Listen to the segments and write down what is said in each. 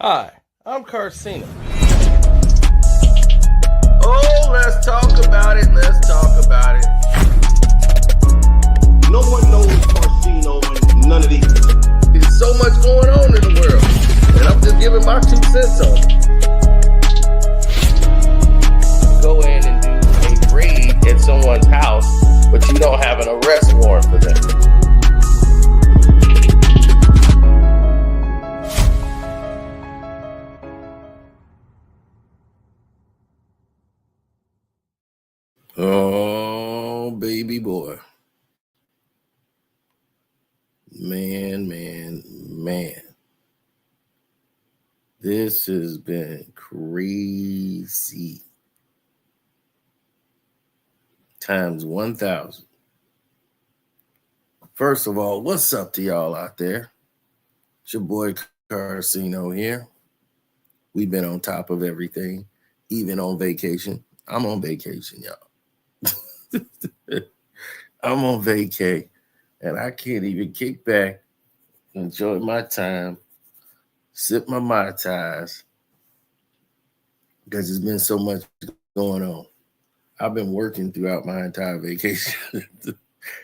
Hi, I'm Carcino. Oh, let's talk about it. Let's talk about it. No one knows Carcino and none of these. There's so much going on in the world, and I'm just giving my 2 cents on it. Go in and do a raid at someone's house, but you don't have an arrest warrant for them. Oh, baby boy. Man. This has been crazy. Times 1,000. First of all, what's up to y'all out there? It's your boy Carcino here. We've been on top of everything, even on vacation. I'm on vacation, y'all. I'm on vacay, and I can't even kick back, enjoy my time, sip my Mai Tais, because there's been so much going on. I've been working throughout my entire vacation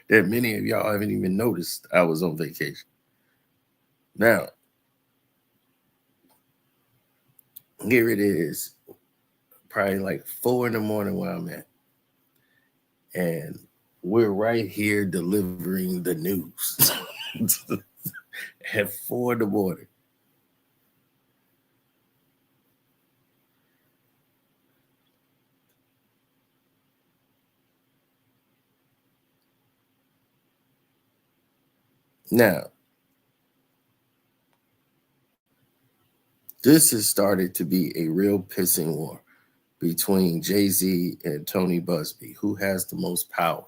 that many of y'all haven't even noticed I was on vacation. Now, here it is, probably like 4 a.m. where I'm at. And we're right here delivering the news at 4 a.m. Now, this has started to be a real pissing war between Jay Z and Tony Buzbee. Who has the most power?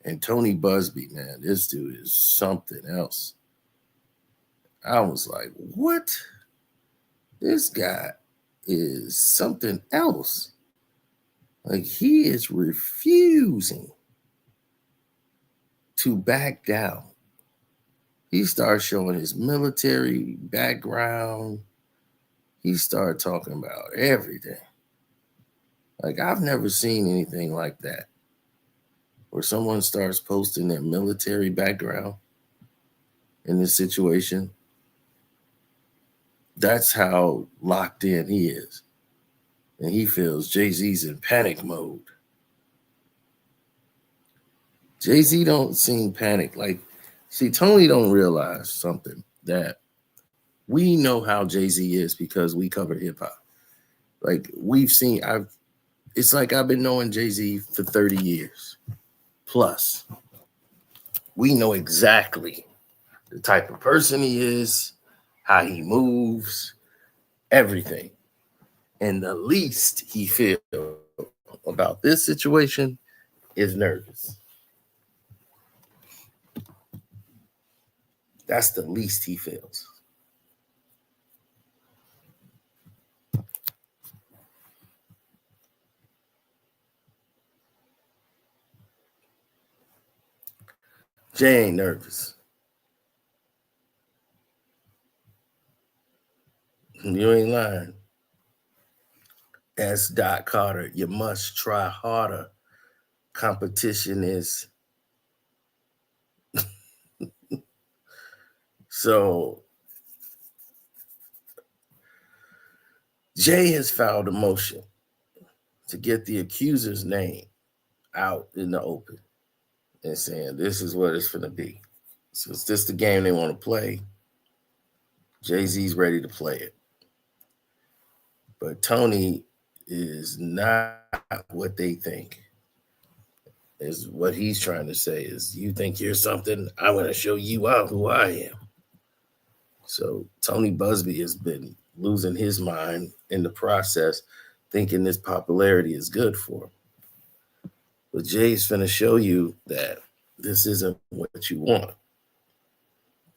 And Tony Buzbee, man, this dude is something else. I was like, what? This guy is something else. Like, he is refusing to back down. He started showing his military background. He started talking about everything. Like, I've never seen anything like that, where someone starts posting their military background in this situation. That's how locked in he is. And he feels Jay-Z's in panic mode. Jay-Z don't seem panicked. Like, see, Tony don't realize something, that we know how Jay-Z is because we cover hip-hop. Like, we've seen, it's like I've been knowing Jay-Z for 30 years plus. We know exactly the type of person he is, how he moves, everything. And the least he feels about this situation is nervous. That's the least he feels. Jay ain't nervous. You ain't lying. That's Doc Carter. You must try harder. Competition is. So Jay has filed a motion to get the accuser's name out in the open and saying this is what it's going to be. So is this the game they want to play? Jay-Z's ready to play it. But Tony is not what they think. Is what he's trying to say is, you think you're something, I'm going to show you out who I am. So Tony Buzbee has been losing his mind in the process, thinking this popularity is good for him. But Jay's finna show you that this isn't what you want.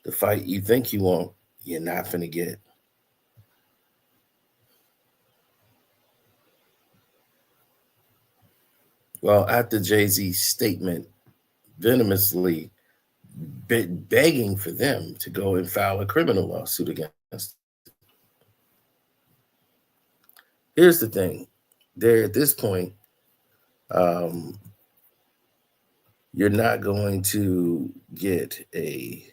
The fight you think you want, you're not finna get. Well, after Jay-Z's statement venomously begging for them to go and file a criminal lawsuit against them. Here's the thing. There at this point, um, you're not going to get a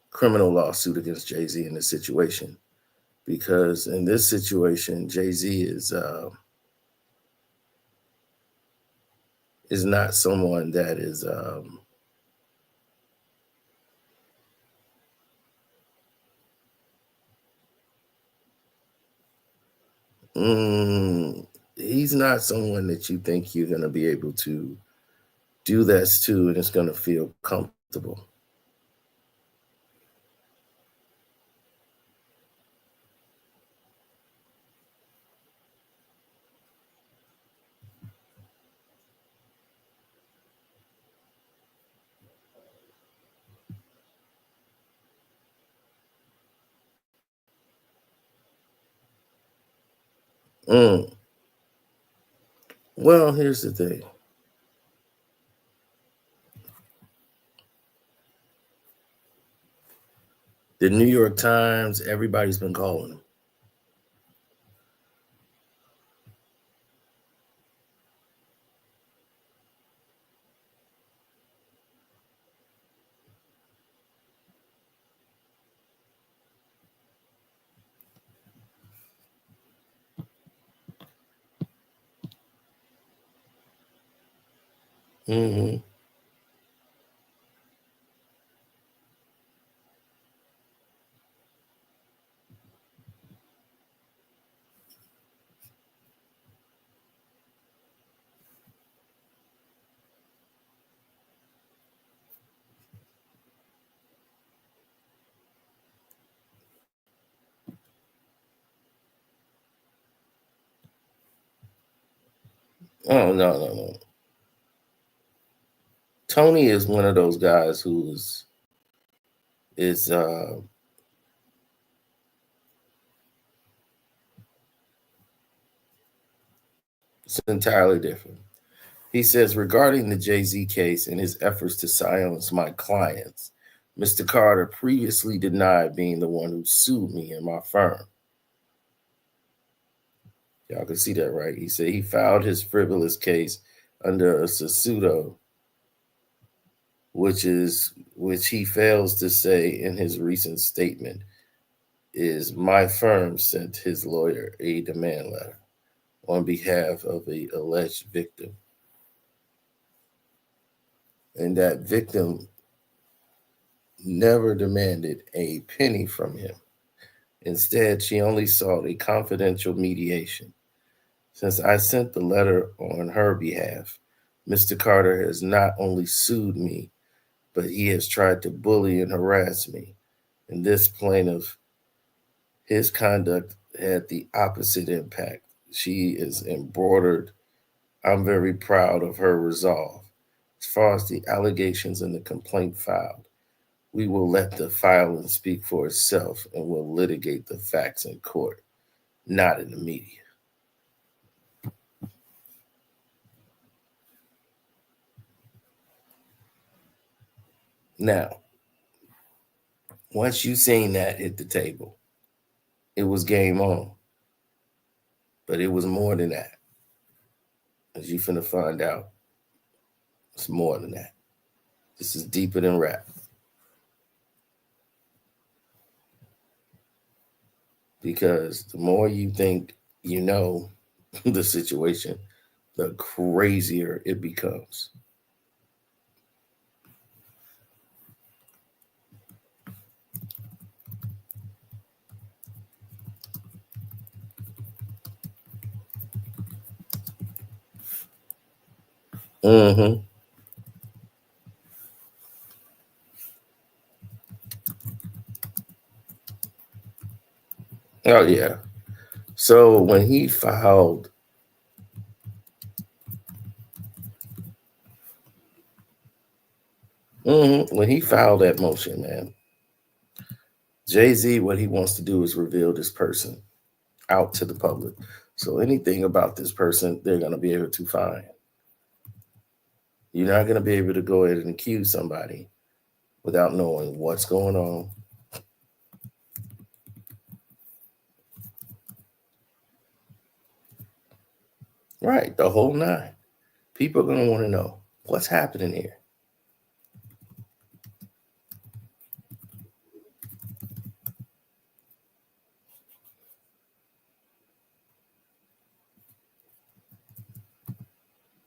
criminal lawsuit against Jay-Z in this situation, because in this situation, Jay-Z is not someone that is he's not someone that you think you're going to be able to do this to and it's going to feel comfortable. Mm. Well, here's the thing. The New York Times, everybody's been calling him. Mm-hmm. Oh, no. Tony is one of those guys who is it's entirely different. He says, regarding the Jay-Z case and his efforts to silence my clients, Mr. Carter previously denied being the one who sued me and my firm. Y'all can see that, right? He said he filed his frivolous case under a pseudo, which he fails to say in his recent statement is my firm sent his lawyer a demand letter on behalf of the alleged victim. And that victim never demanded a penny from him. Instead, she only sought a confidential mediation. Since I sent the letter on her behalf, Mr. Carter has not only sued me, but he has tried to bully and harass me. And this plaintiff, his conduct had the opposite impact. She is embroidered. I'm very proud of her resolve. As far as the allegations in the complaint filed, we will let the filing speak for itself and will litigate the facts in court, not in the media. Now, once you seen that hit the table, it was game on. But it was more than that. As you finna find out, it's more than that. This is deeper than rap. Because the more you think you know the situation, the crazier it becomes. Mm-hmm. Oh, yeah. So when he filed, when he filed that motion, man, Jay-Z, what he wants to do is reveal this person out to the public. So anything about this person, they're going to be able to find. You're not going to be able to go ahead and accuse somebody without knowing what's going on. Right, the whole nine. People are going to want to know what's happening here.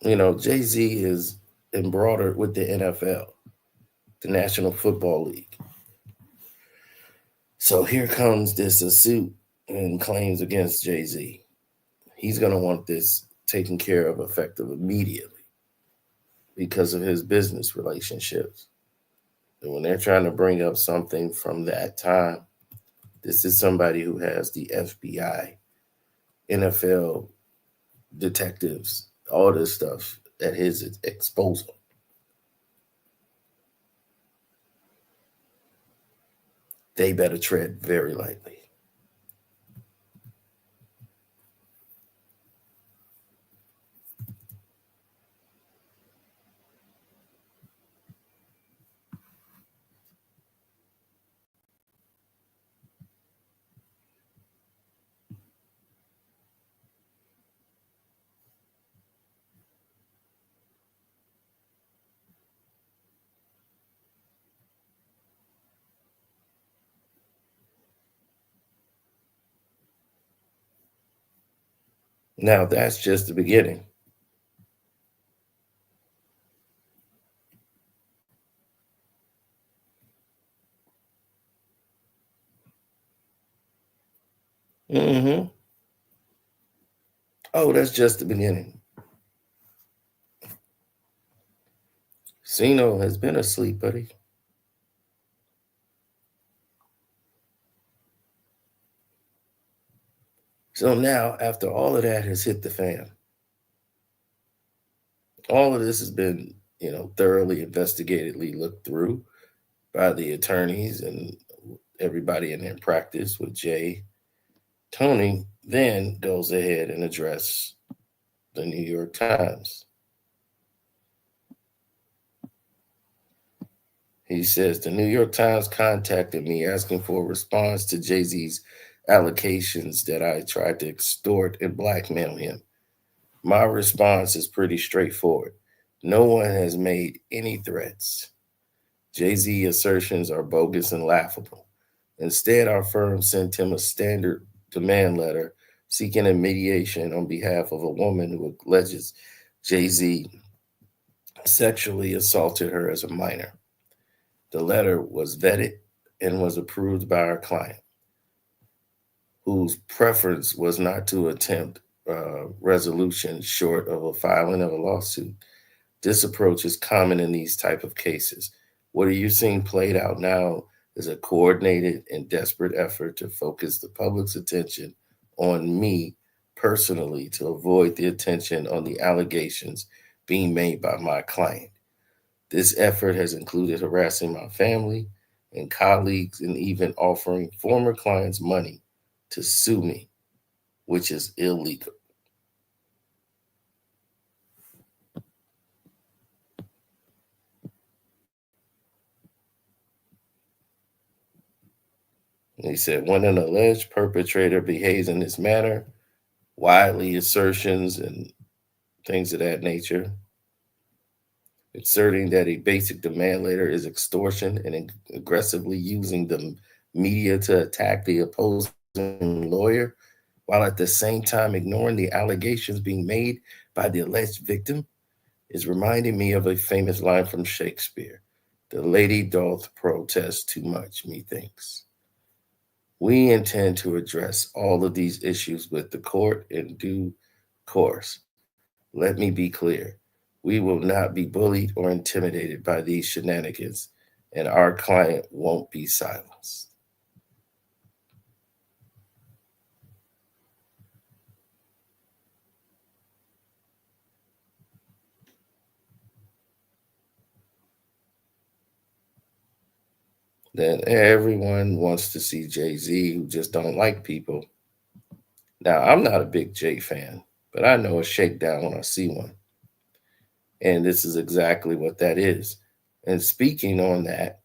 You know, Jay-Z is embroidered with the NFL, the National Football League. So here comes this suit and claims against Jay-Z. He's going to want this taken care of effective immediately because of his business relationships. And when they're trying to bring up something from that time, this is somebody who has the FBI, NFL detectives, all this stuff at his disposal. They better tread very lightly. Now, that's just the beginning. Mm-hmm. Oh, that's just the beginning. Sino has been asleep, buddy. So now, after all of that has hit the fan, all of this has been, thoroughly investigatedly looked through by the attorneys and everybody in their practice with Jay. Tony then goes ahead and address the New York Times. He says, the New York Times contacted me asking for a response to Jay-Z's allegations that I tried to extort and blackmail him. My response is pretty straightforward. No one has made any threats. Jay-Z assertions are bogus and laughable. Instead, our firm sent him a standard demand letter seeking a mediation on behalf of a woman who alleges Jay-Z sexually assaulted her as a minor. The letter was vetted and was approved by our client, whose preference was not to attempt resolution short of a filing of a lawsuit. This approach is common in these type of cases. What are you seeing played out now is a coordinated and desperate effort to focus the public's attention on me personally to avoid the attention on the allegations being made by my client. This effort has included harassing my family and colleagues and even offering former clients money to sue me, which is illegal. And he said, when an alleged perpetrator behaves in this manner, widely assertions and things of that nature, asserting that a basic demand letter is extortion and aggressively using the media to attack the opposing lawyer, while at the same time ignoring the allegations being made by the alleged victim, is reminding me of a famous line from Shakespeare. The lady doth protest too much, methinks. We intend to address all of these issues with the court in due course. Let me be clear. We will not be bullied or intimidated by these shenanigans, and our client won't be silenced. Then everyone wants to see Jay-Z who just don't like people. Now, I'm not a big Jay fan, but I know a shakedown when I see one. And this is exactly what that is. And speaking on that,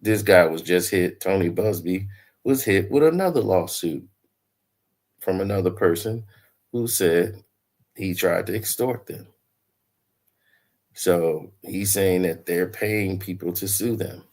this guy was just hit, Tony Buzbee was hit with another lawsuit from another person who said he tried to extort them. So he's saying that they're paying people to sue them.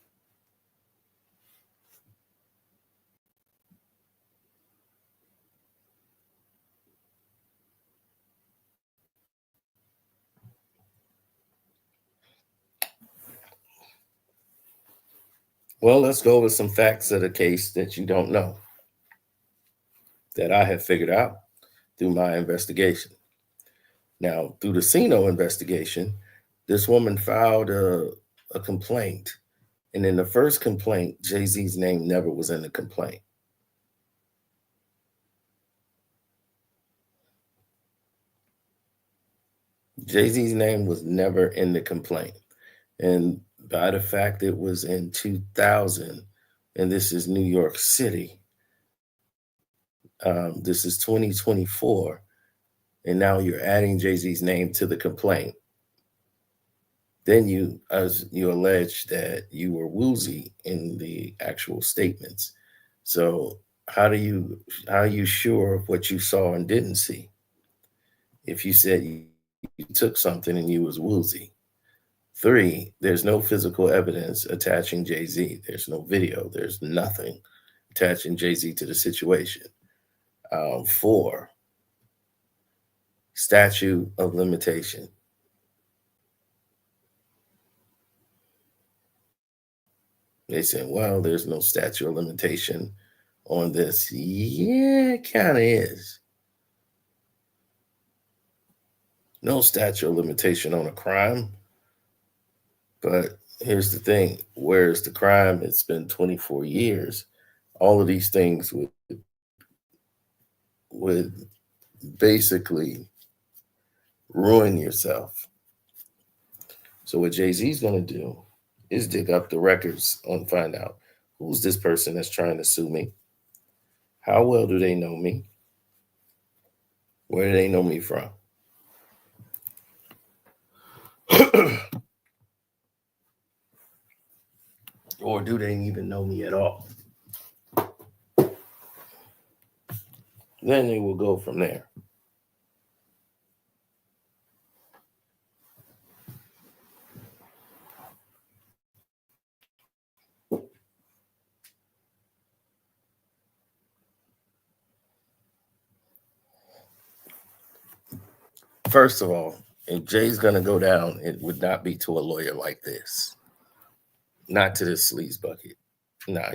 Well, let's go with some facts of the case that you don't know, that I have figured out through my investigation. Now, through the Sino investigation, this woman filed a complaint. And in the first complaint, Jay-Z's name never was in the complaint. Jay-Z's name was never in the complaint. And by the fact it was in 2000, and this is New York City, this is 2024, and now you're adding Jay-Z's name to the complaint. Then you allege that you were woozy in the actual statements. So how are you sure of what you saw and didn't see? If you said you took something and you was woozy. 3, there's no physical evidence attaching Jay-Z. There's no video. There's nothing attaching Jay-Z to the situation. 4, statute of limitation. They said, well, there's no statute of limitation on this. Yeah, it kind of is. No statute of limitation on a crime. But here's the thing. Where's the crime? It's been 24 years. All of these things would basically ruin yourself. So what Jay-Z's going to do is dig up the records and find out who's this person that's trying to sue me. How well do they know me? Where do they know me from? Or do they even know me at all? Then they will go from there. First of all, if Jay's going to go down, it would not be to a lawyer like this. Not to this sleaze bucket. Nah,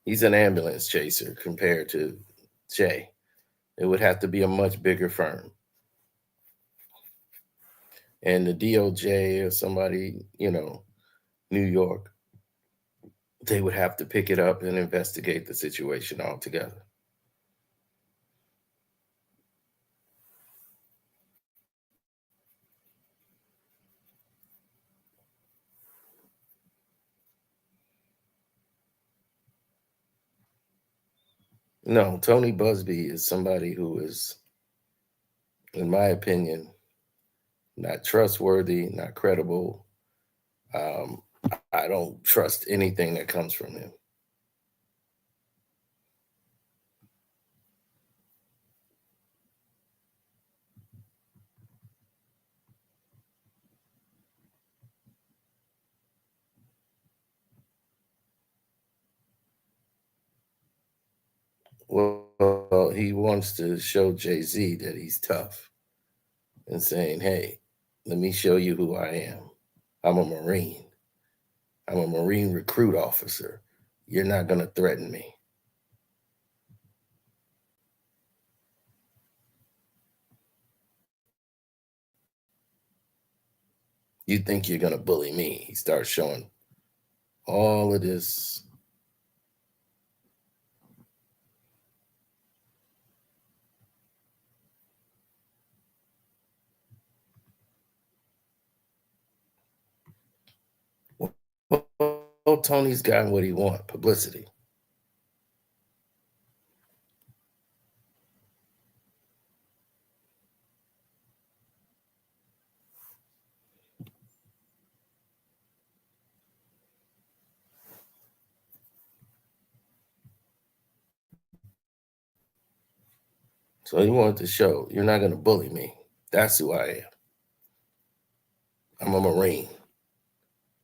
he's an ambulance chaser compared to Jay. It would have to be a much bigger firm. And the DOJ or somebody, New York, they would have to pick it up and investigate the situation altogether. No, Tony Buzbee is somebody who is, in my opinion, not trustworthy, not credible. I don't trust anything that comes from him. Well, he wants to show Jay-Z that he's tough and saying, hey, let me show you who I am. I'm a Marine. I'm a Marine recruit officer. You're not going to threaten me. You think you're going to bully me. He starts showing all of this. Well, Tony's gotten what he wants, publicity. So he wanted to show, you're not going to bully me. That's who I am. I'm a Marine,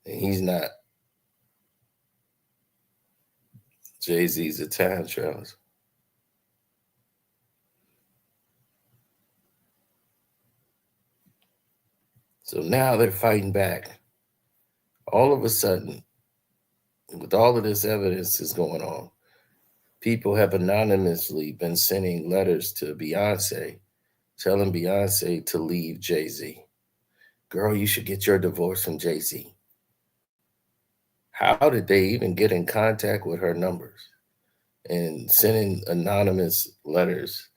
and he's not. Jay-Z's a time traveler. So now they're fighting back. All of a sudden, with all of this evidence is going on, people have anonymously been sending letters to Beyonce, telling Beyonce to leave Jay-Z. Girl, you should get your divorce from Jay-Z. How did they even get in contact with her numbers and sending anonymous letters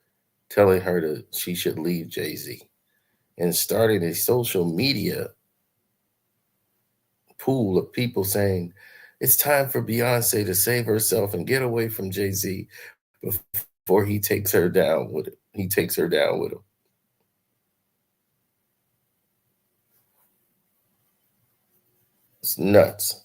telling her that she should leave Jay-Z and starting a social media pool of people saying it's time for Beyonce to save herself and get away from Jay-Z before he takes her down with it. He takes her down with him. It's nuts.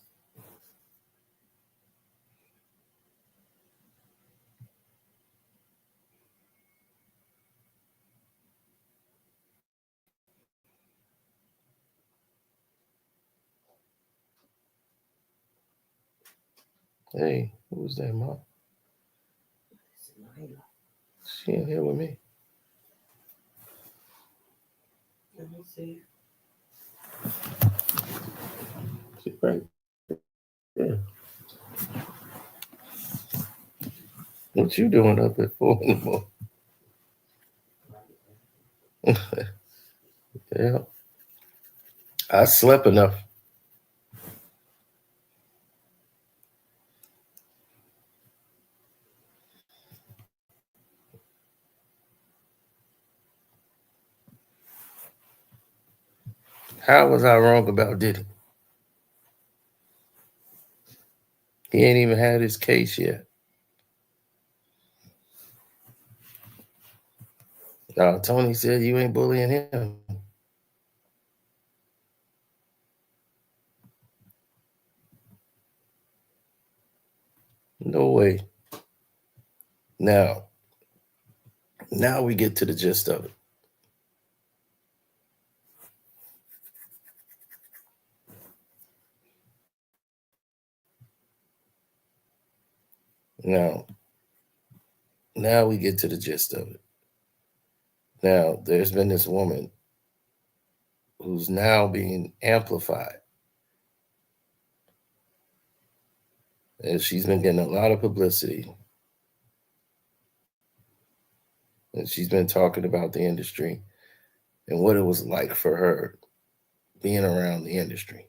Hey, who's that, Mom? She in here with me. Let me see. She right there. What you doing up at 4 in the morning? Yeah. I slept enough. How was I wrong about Diddy? He ain't even had his case yet. Tony said you ain't bullying him. No way. Now we get to the gist of it. Now we get to the gist of it. Now, there's been this woman who's now being amplified. And she's been getting a lot of publicity. And she's been talking about the industry and what it was like for her being around the industry.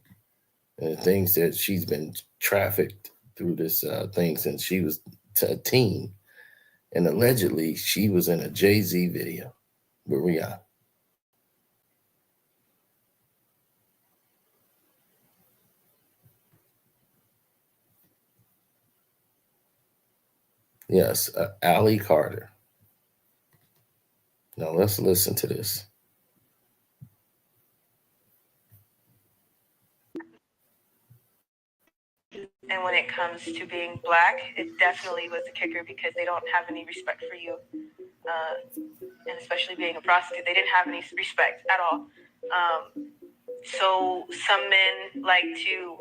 And the things that she's been trafficked through this thing since she was a teen. And allegedly, she was in a Jay Z video with Rihanna. Yes, Allie Carter. Now let's listen to this. And when it comes to being Black, it definitely was a kicker because they don't have any respect for you. And especially being a prostitute, they didn't have any respect at all. So some men like to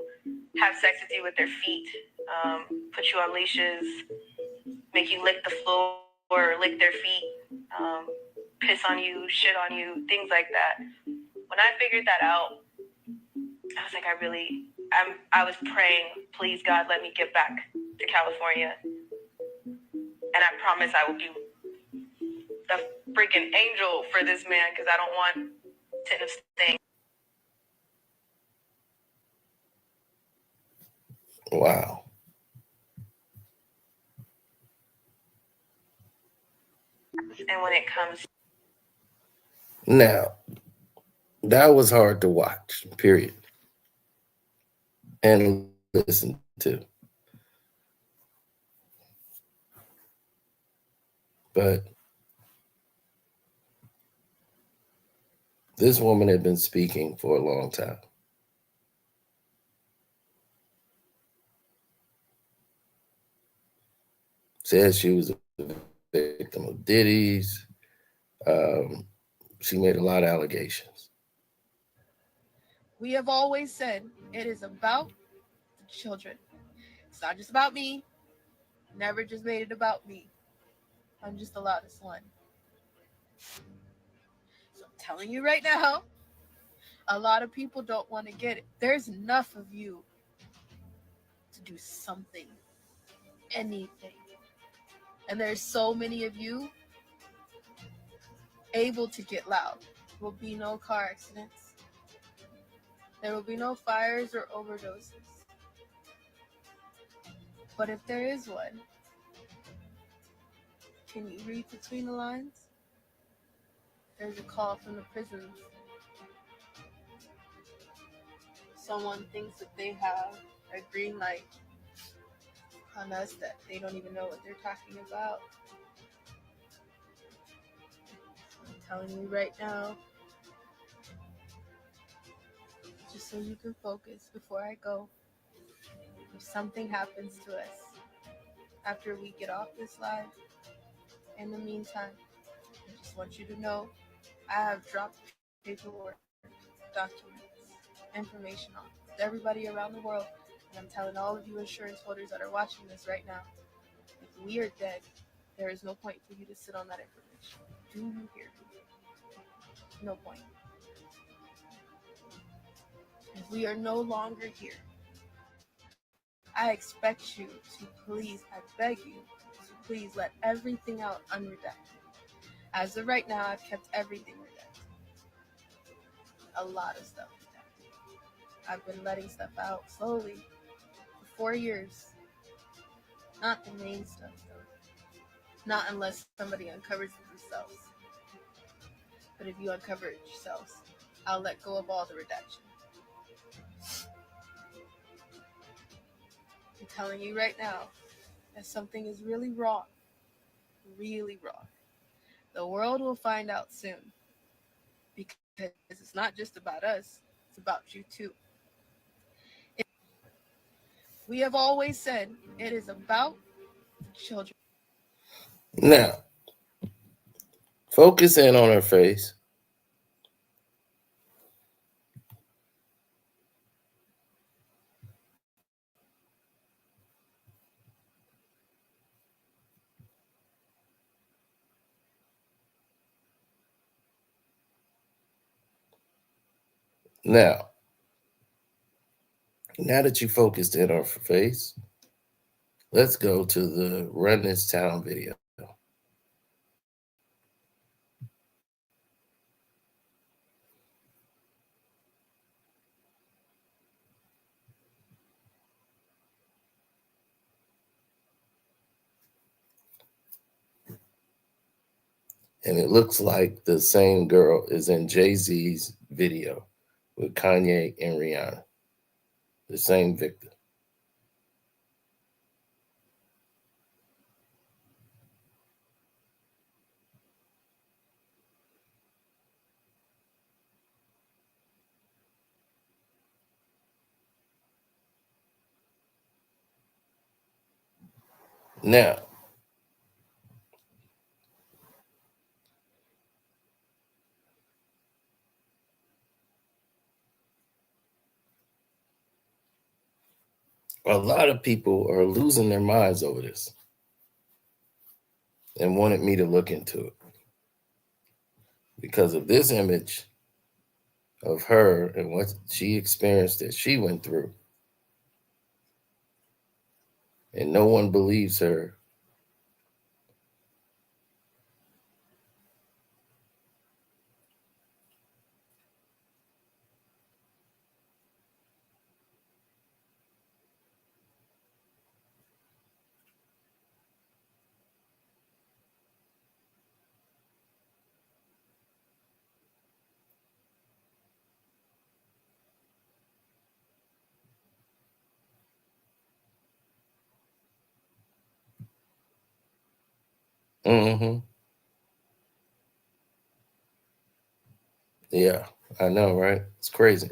have sex with you with their feet, put you on leashes, make you lick the floor, lick their feet, piss on you, shit on you, things like that. When I figured that out, I was like, I was praying, please God, let me get back to California. And I promise I will be a freaking angel for this man because I don't want to end up staying. Wow. And when it comes... Now, that was hard to watch, period. And listen to. But this woman had been speaking for a long time. Said she was a victim of Diddy's, she made a lot of allegations. We have always said it is about the children. It's not just about me. Never just made it about me. I'm just the loudest one. So I'm telling you right now, a lot of people don't want to get it. There's enough of you to do something, anything. And there's so many of you able to get loud. There will be no car accidents. There will be no fires or overdoses. But if there is one, can you read between the lines? There's a call from the prisons. Someone thinks that they have a green light on us that they don't even know what they're talking about. I'm telling you right now, just so you can focus before I go. If something happens to us after we get off this live, in the meantime, I just want you to know I have dropped paperwork, documents, information on with everybody around the world. And I'm telling all of you insurance holders that are watching this right now, if we are dead, there is no point for you to sit on that information. Do you hear me? No point. If we are no longer here, I expect you to please, I beg you to please let everything out unredacted. As of right now, I've kept everything redacted. A lot of stuff redacted. I've been letting stuff out slowly for 4 years. Not the main stuff though. Not unless somebody uncovers it themselves. But if you uncover it yourselves, I'll let go of all the redaction. I'm telling you right now that something is really wrong. Really wrong. The world will find out soon. Because it's not just about us, it's about you too. We have always said it is about the children. Now, focus in on her face. Now that you focused in on her face, let's go to the Run This Town video. And it looks like the same girl is in Jay-Z's video with Kanye and Rihanna. The same victim. Now, a lot of people are losing their minds over this and wanted me to look into it because of this image of her and what she experienced that she went through. And no one believes her. Yeah, I know, right? It's crazy.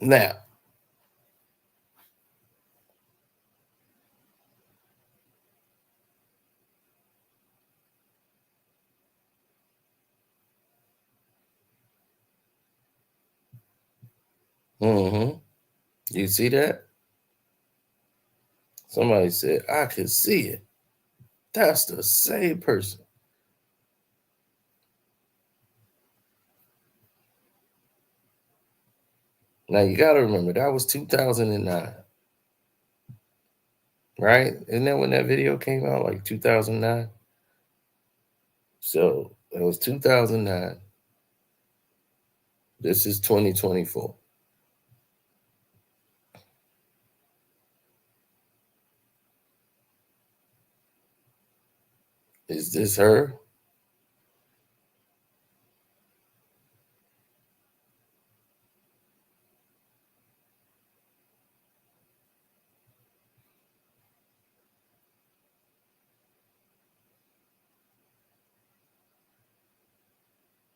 Now, Mm-hmm. You see that? Somebody said, I could see it. That's the same person. Now you got to remember that was 2009, right? Isn't that when that video came out, like 2009? So it was 2009. This is 2024. Is this her?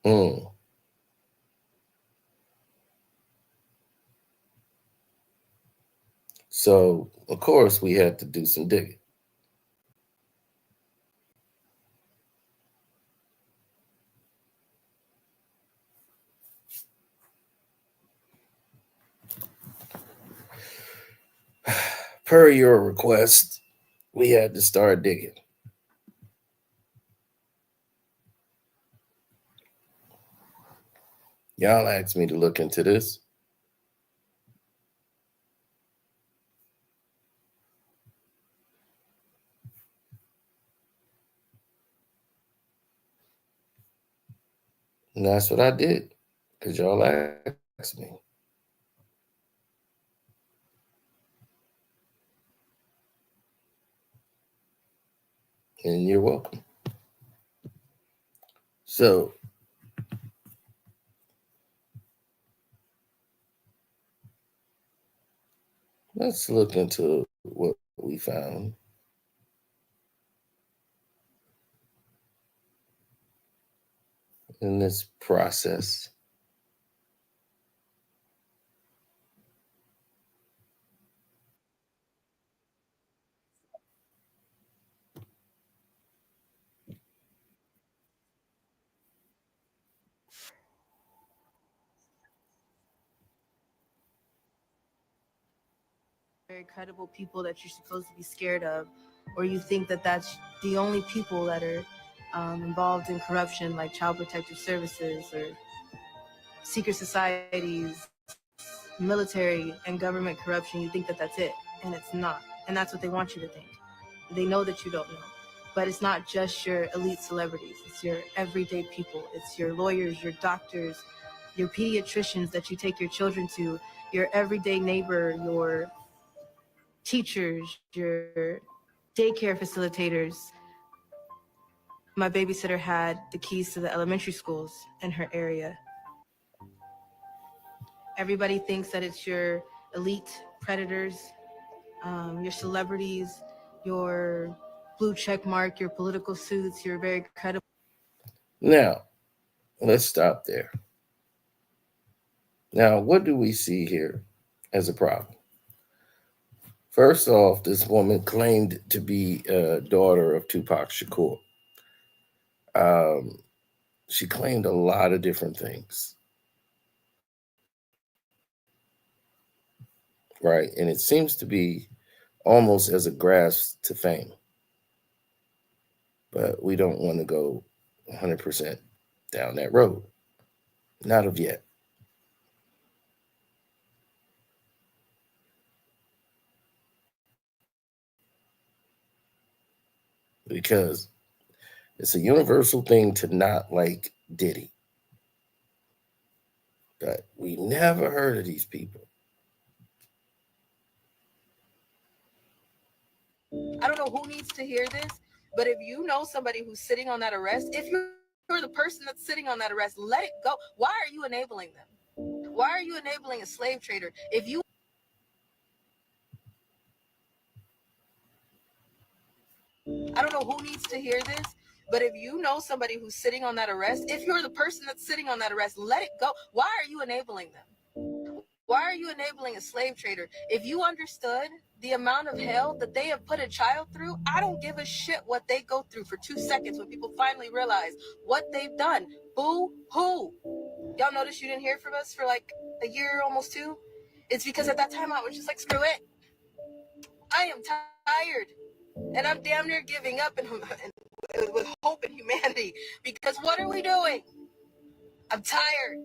Hmm. So, of course, we had to do some digging. Per your request, we had to start digging. Y'all asked me to look into this. And that's what I did, because y'all asked me. And you're welcome. So, let's look into what we found. In this process. Very credible people that you're supposed to be scared of, or you think that that's the only people that are involved in corruption, like child protective services or secret societies, military and government corruption. You think that that's it, and it's not. And that's what they want you to think. They know that you don't know. But it's not just your elite celebrities. It's your everyday people. It's your lawyers, your doctors, your pediatricians that you take your children to, your everyday neighbor, your teachers, your daycare facilitators. My babysitter had the keys to the elementary schools in her area. Everybody thinks that it's your elite predators, your celebrities, your blue check mark, your political suits, your very credible. Now, let's stop there. Now, what do we see here as a problem? First off, this woman claimed to be a daughter of Tupac Shakur. She claimed a lot of different things. Right? And it seems to be almost as a grasp to fame. But we don't want to go 100% down that road. Not of yet. Because it's a universal thing to not like Diddy. But we never heard of these people. I don't know who needs to hear this, but if you know somebody who's sitting on that arrest, if you're the person that's sitting on that arrest, let it go. Why are you enabling them? Why are you enabling a slave trader? If you I don't know who needs to hear this, but if you know somebody who's sitting on that arrest, if you're the person that's sitting on that arrest, let it go. Why are you enabling them? Why are you enabling a slave trader? If you understood the amount of hell that they have put a child through, I don't give a shit what they go through for 2 seconds when people finally realize what they've done. Boo hoo. Y'all notice you didn't hear from us for like a year, almost 2? It's because at that time I was just like, screw it. I am tired. And I'm damn near giving up and with hope in humanity. Because what are we doing? I'm tired.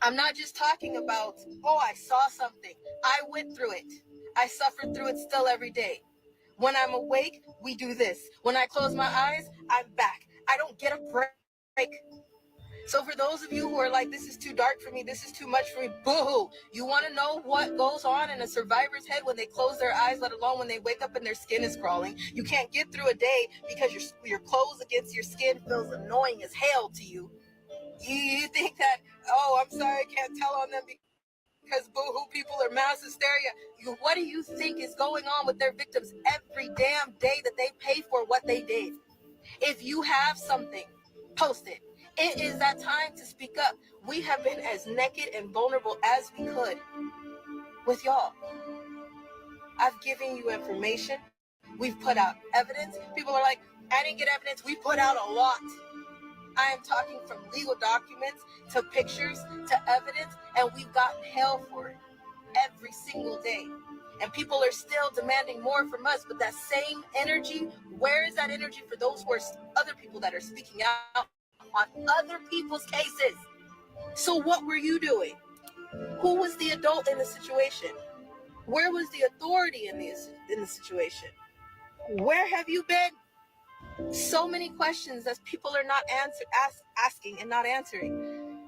I'm not just talking about, oh, I saw something. I went through it. I suffered through it still every day. When I'm awake, we do this. When I close my eyes, I'm back. I don't get a break. So for those of you who are like, this is too dark for me, this is too much for me, boo-hoo. You want to know what goes on in a survivor's head when they close their eyes, let alone when they wake up and their skin is crawling? You can't get through a day because your clothes against your skin feels annoying as hell to you. You think that, oh, I'm sorry, I can't tell on them because boo-hoo, people are mass hysteria. What do you think is going on with their victims every damn day that they pay for what they did? If you have something, post it. It is that time to speak up. We have been as naked and vulnerable as we could with y'all. I've given you information. We've put out evidence. People are like, I didn't get evidence. We put out a lot. I am talking from legal documents to pictures to evidence, and we've gotten hell for it every single day. And people are still demanding more from us, but that same energy, where is that energy for those who are other people that are speaking out on other people's cases? So what were you doing? Who was the adult in the situation? Where was the authority in the situation? Where have you been? So many questions that people are not asking and not answering.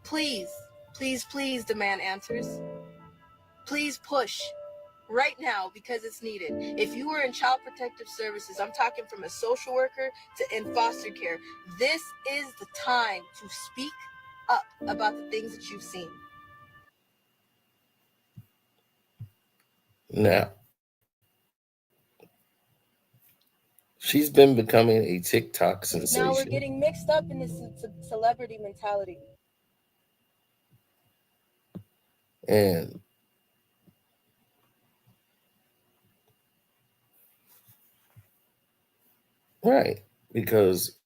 Please, please, please demand answers. Please push right now because it's needed. If you are in child protective services, I'm talking from a social worker to in foster care, this is the time to speak up about the things that you've seen. Now, she's been becoming a TikTok sensation. Now we're getting mixed up in this celebrity mentality. And right, because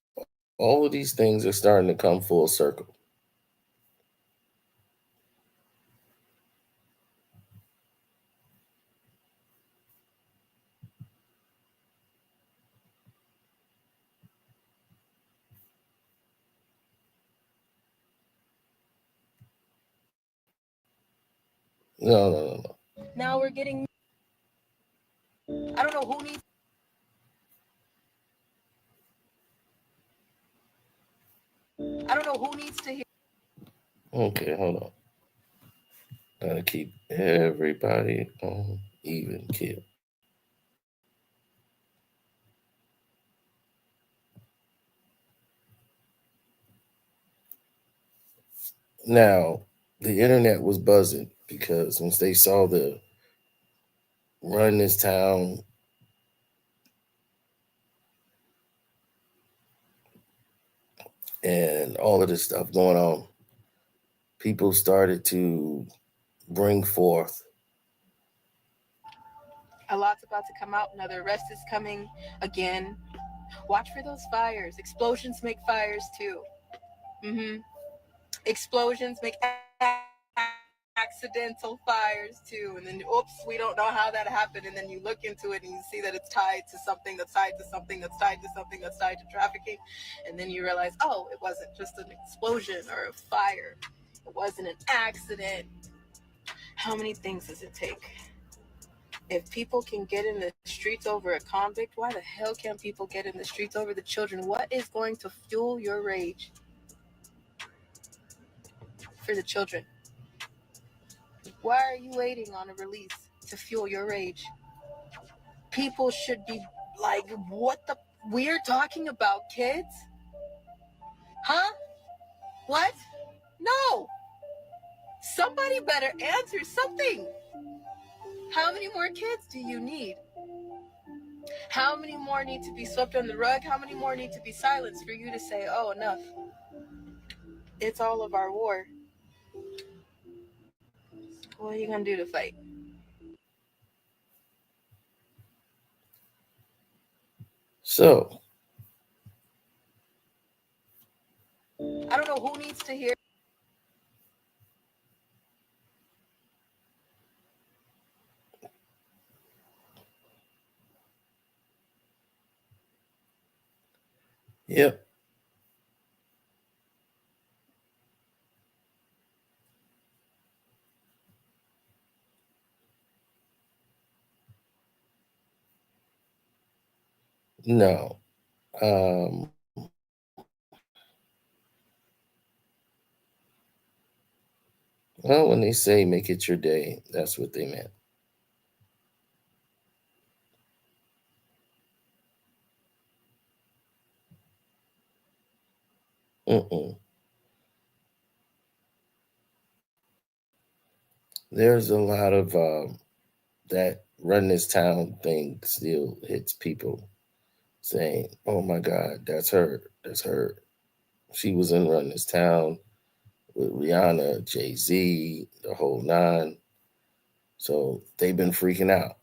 all of these things are starting to come full circle. No. Now we're getting, I don't know who needs, to hear. Okay, hold on. Gotta keep everybody on even keel. Now, the internet was buzzing because once they saw the run this town and all of this stuff going on, people started to bring forth. A lot's about to come out. Another arrest is coming again. Watch for those fires. Explosions make fires too. Explosions make accidental fires too. And then, oops, we don't know how that happened. And then you look into it and you see that it's tied to something that's tied to something that's tied to something that's tied to trafficking. And then you realize, oh, it wasn't just an explosion or a fire. It wasn't an accident. How many things does it take? If people can get in the streets over a convict, why the hell can't people get in the streets over the children? What is going to fuel your rage for the children? Why are you waiting on a release to fuel your rage? People should be like, what the? We're talking about kids? Huh? What? No. Somebody better answer something. How many more kids do you need? How many more need to be swept under the rug? How many more need to be silenced for you to say, oh, enough? It's all of our war. What are you going to do to fight? So, I don't know who needs to hear. Yep. No. Um, well, when they say make it your day, that's what they meant. Mm-mm. There's a lot of that run this town thing still hits people saying, oh my God, that's her. That's her. She was in Run This Town with Rihanna, Jay Z, the whole nine. So they've been freaking out.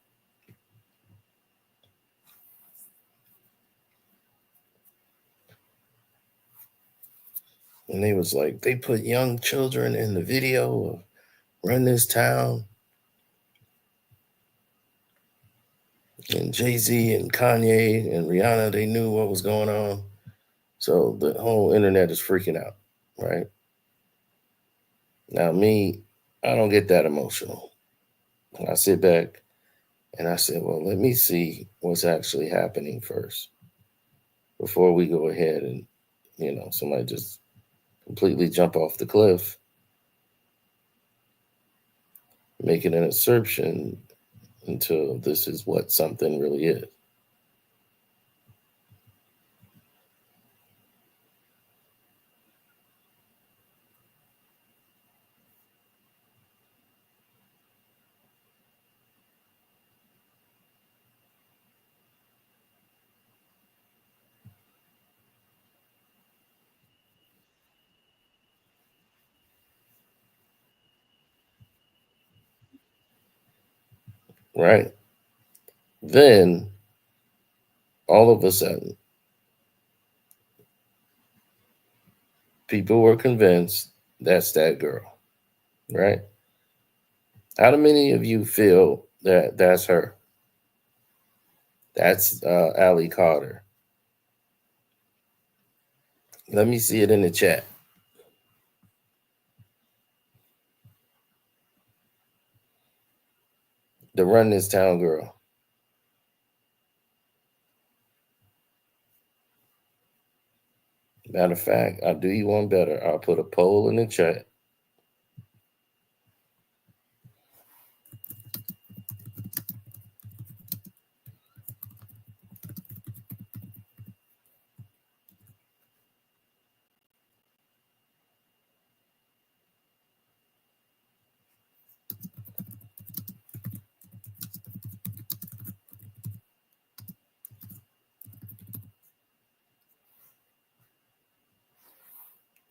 And they was like, they put young children in the video of Run This Town. And Jay Z and Kanye and Rihanna, they knew what was going on. So the whole internet is freaking out, right? Now, me, I don't get that emotional. I sit back and I said, well, let me see what's actually happening first before we go ahead and, somebody just completely jump off the cliff, making an assertion until this is what something really is. Right. Then all of a sudden, people were convinced that's that girl, right? How many of you feel that that's her? That's Allie Carter. Let me see it in the chat. The Run This Town girl. Matter of fact, I'll do you one better. I'll put a poll in the chat.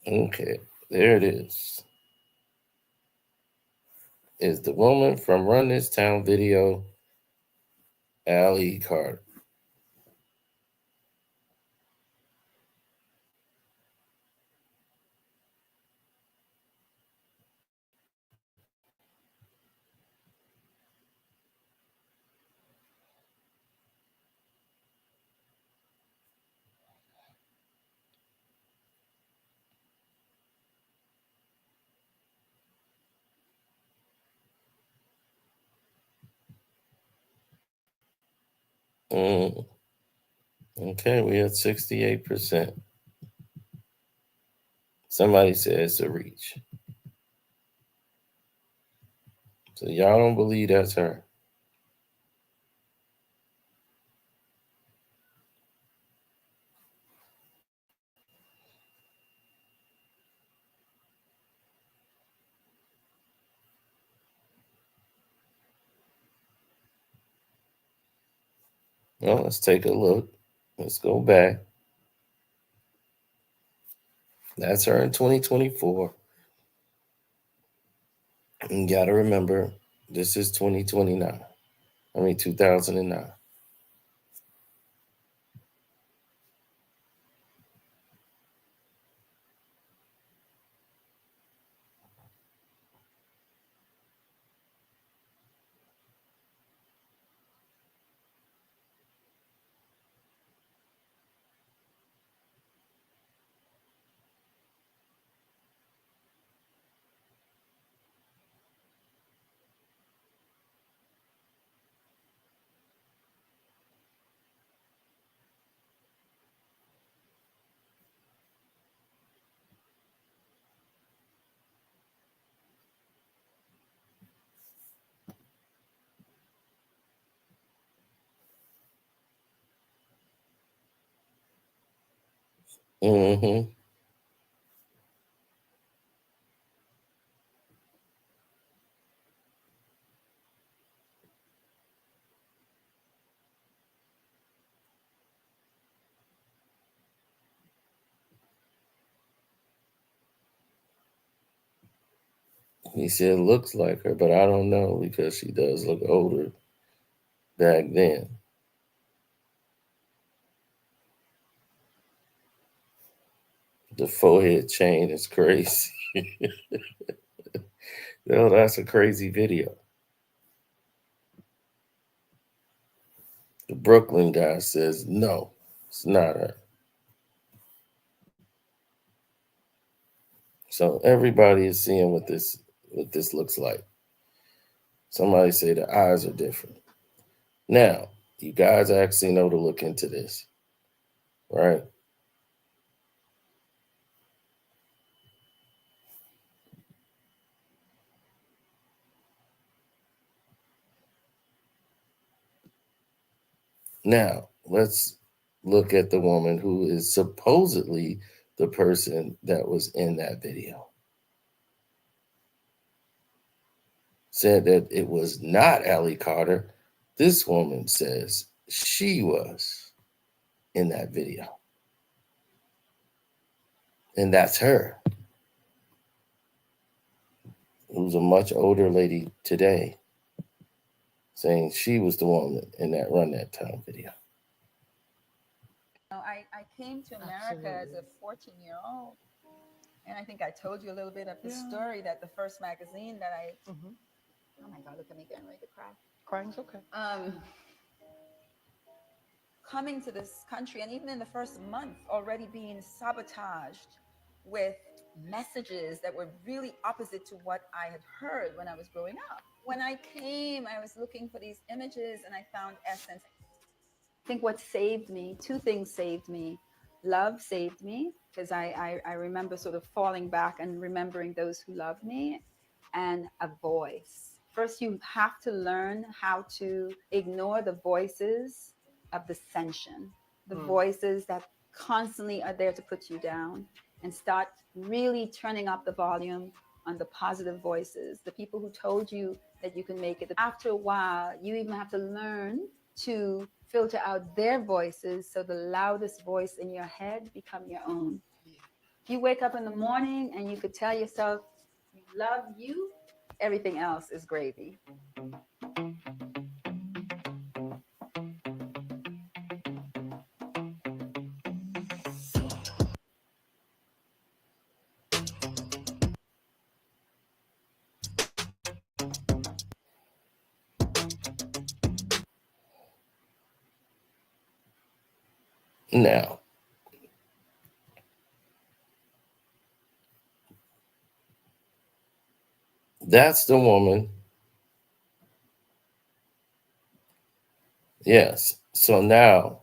Okay, there it is. Is the woman from Run This Town video Allie Carter? Mm. Okay, we at 68%. Somebody said it's a reach. So y'all don't believe that's her. Well, let's take a look. Let's go back. That's her in 2024. You got to remember, this is 2029. 2009. Mm-hmm. He said looks like her, but I don't know because she does look older back then. The forehead chain is crazy. Yo, that's a crazy video. The Brooklyn guy says no, it's not her. So everybody is seeing what this looks like. Somebody say the eyes are different. Now, you guys actually know to look into this, right? Now, let's look at the woman who is supposedly the person that was in that video. Said that it was not Allie Carter. This woman says she was in that video. And that's her, who's a much older lady today, saying she was the woman in that Run That Town video. I came to America as a 14-year-old, and I think I told you a little bit of the story that the first magazine that I, oh my God, look at me getting ready to cry. Crying's okay. Coming to this country, and even in the first month, already being sabotaged with messages that were really opposite to what I had heard when I was growing up. When I came, I was looking for these images, and I found essence. I think what saved me, two things saved me. Love saved me, because I remember sort of falling back and remembering those who loved me, and a voice. First, you have to learn how to ignore the voices of dissension, the voices that constantly are there to put you down, and start really turning up the volume on the positive voices, the people who told you that you can make it. After a while, you even have to learn to filter out their voices, so the loudest voice in your head become your own. If you wake up in the morning and you could tell yourself you love you, everything else is gravy. Now, that's the woman. Yes. So now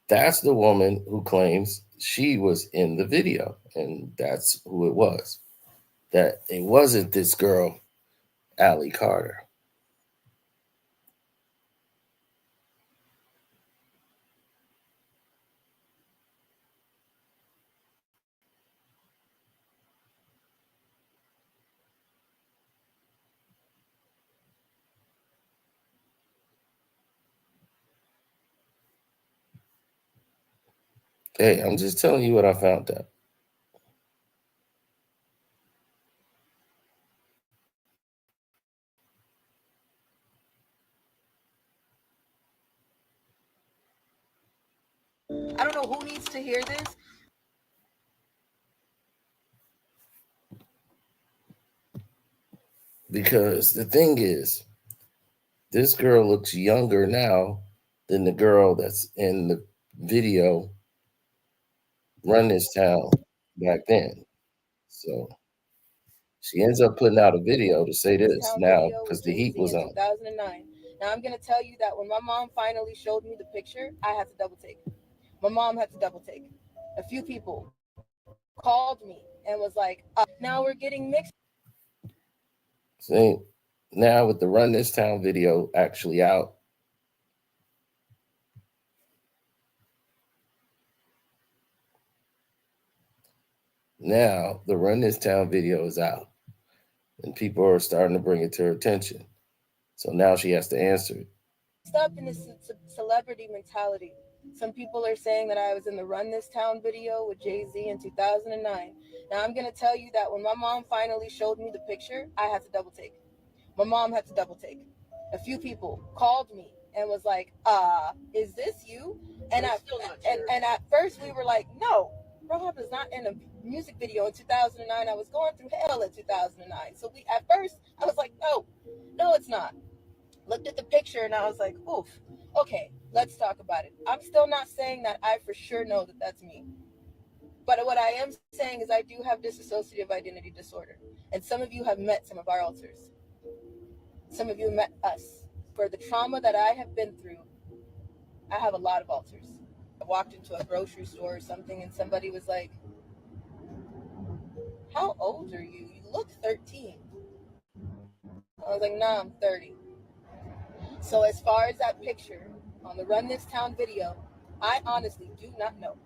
that's the woman who claims she was in the video. And that's who it was. That it wasn't this girl, Allie Carter. Hey, I'm just telling you what I found out. I don't know who needs to hear this. Because the thing is, this girl looks younger now than the girl that's in the video Run This Town back then. So she ends up putting out a video to say this now because the heat was on. 2009. Now I'm gonna tell you that when my mom finally showed me the picture, I had to double take. My mom had to double take. A few people called me and was like, now we're getting mixed. See, now with the Run This Town video actually out, Now the Run This Town video is out, and people are starting to bring it to her attention. So now she has to answer it. Up in this celebrity mentality. Some people are saying that I was in the Run This Town video with Jay Z in 2009. Now I'm gonna tell you that when my mom finally showed me the picture, I had to double take. My mom had to double take. A few people called me and was like, is this you? And at first we were like, no, Rob is not in a music video in 2009. I was going through hell in 2009. So at first I was like, no, it's not. Looked at the picture and I was like, oof, okay, let's talk about it. I'm still not saying that I for sure know that that's me. But what I am saying is I do have dissociative identity disorder. And some of you have met some of our alters. Some of you met us. For the trauma that I have been through, I have a lot of alters. I walked into a grocery store or something and somebody was like, how old are you? You look 13. I was like, nah, I'm 30. So as far as that picture on the Run This Town video, I honestly do not know.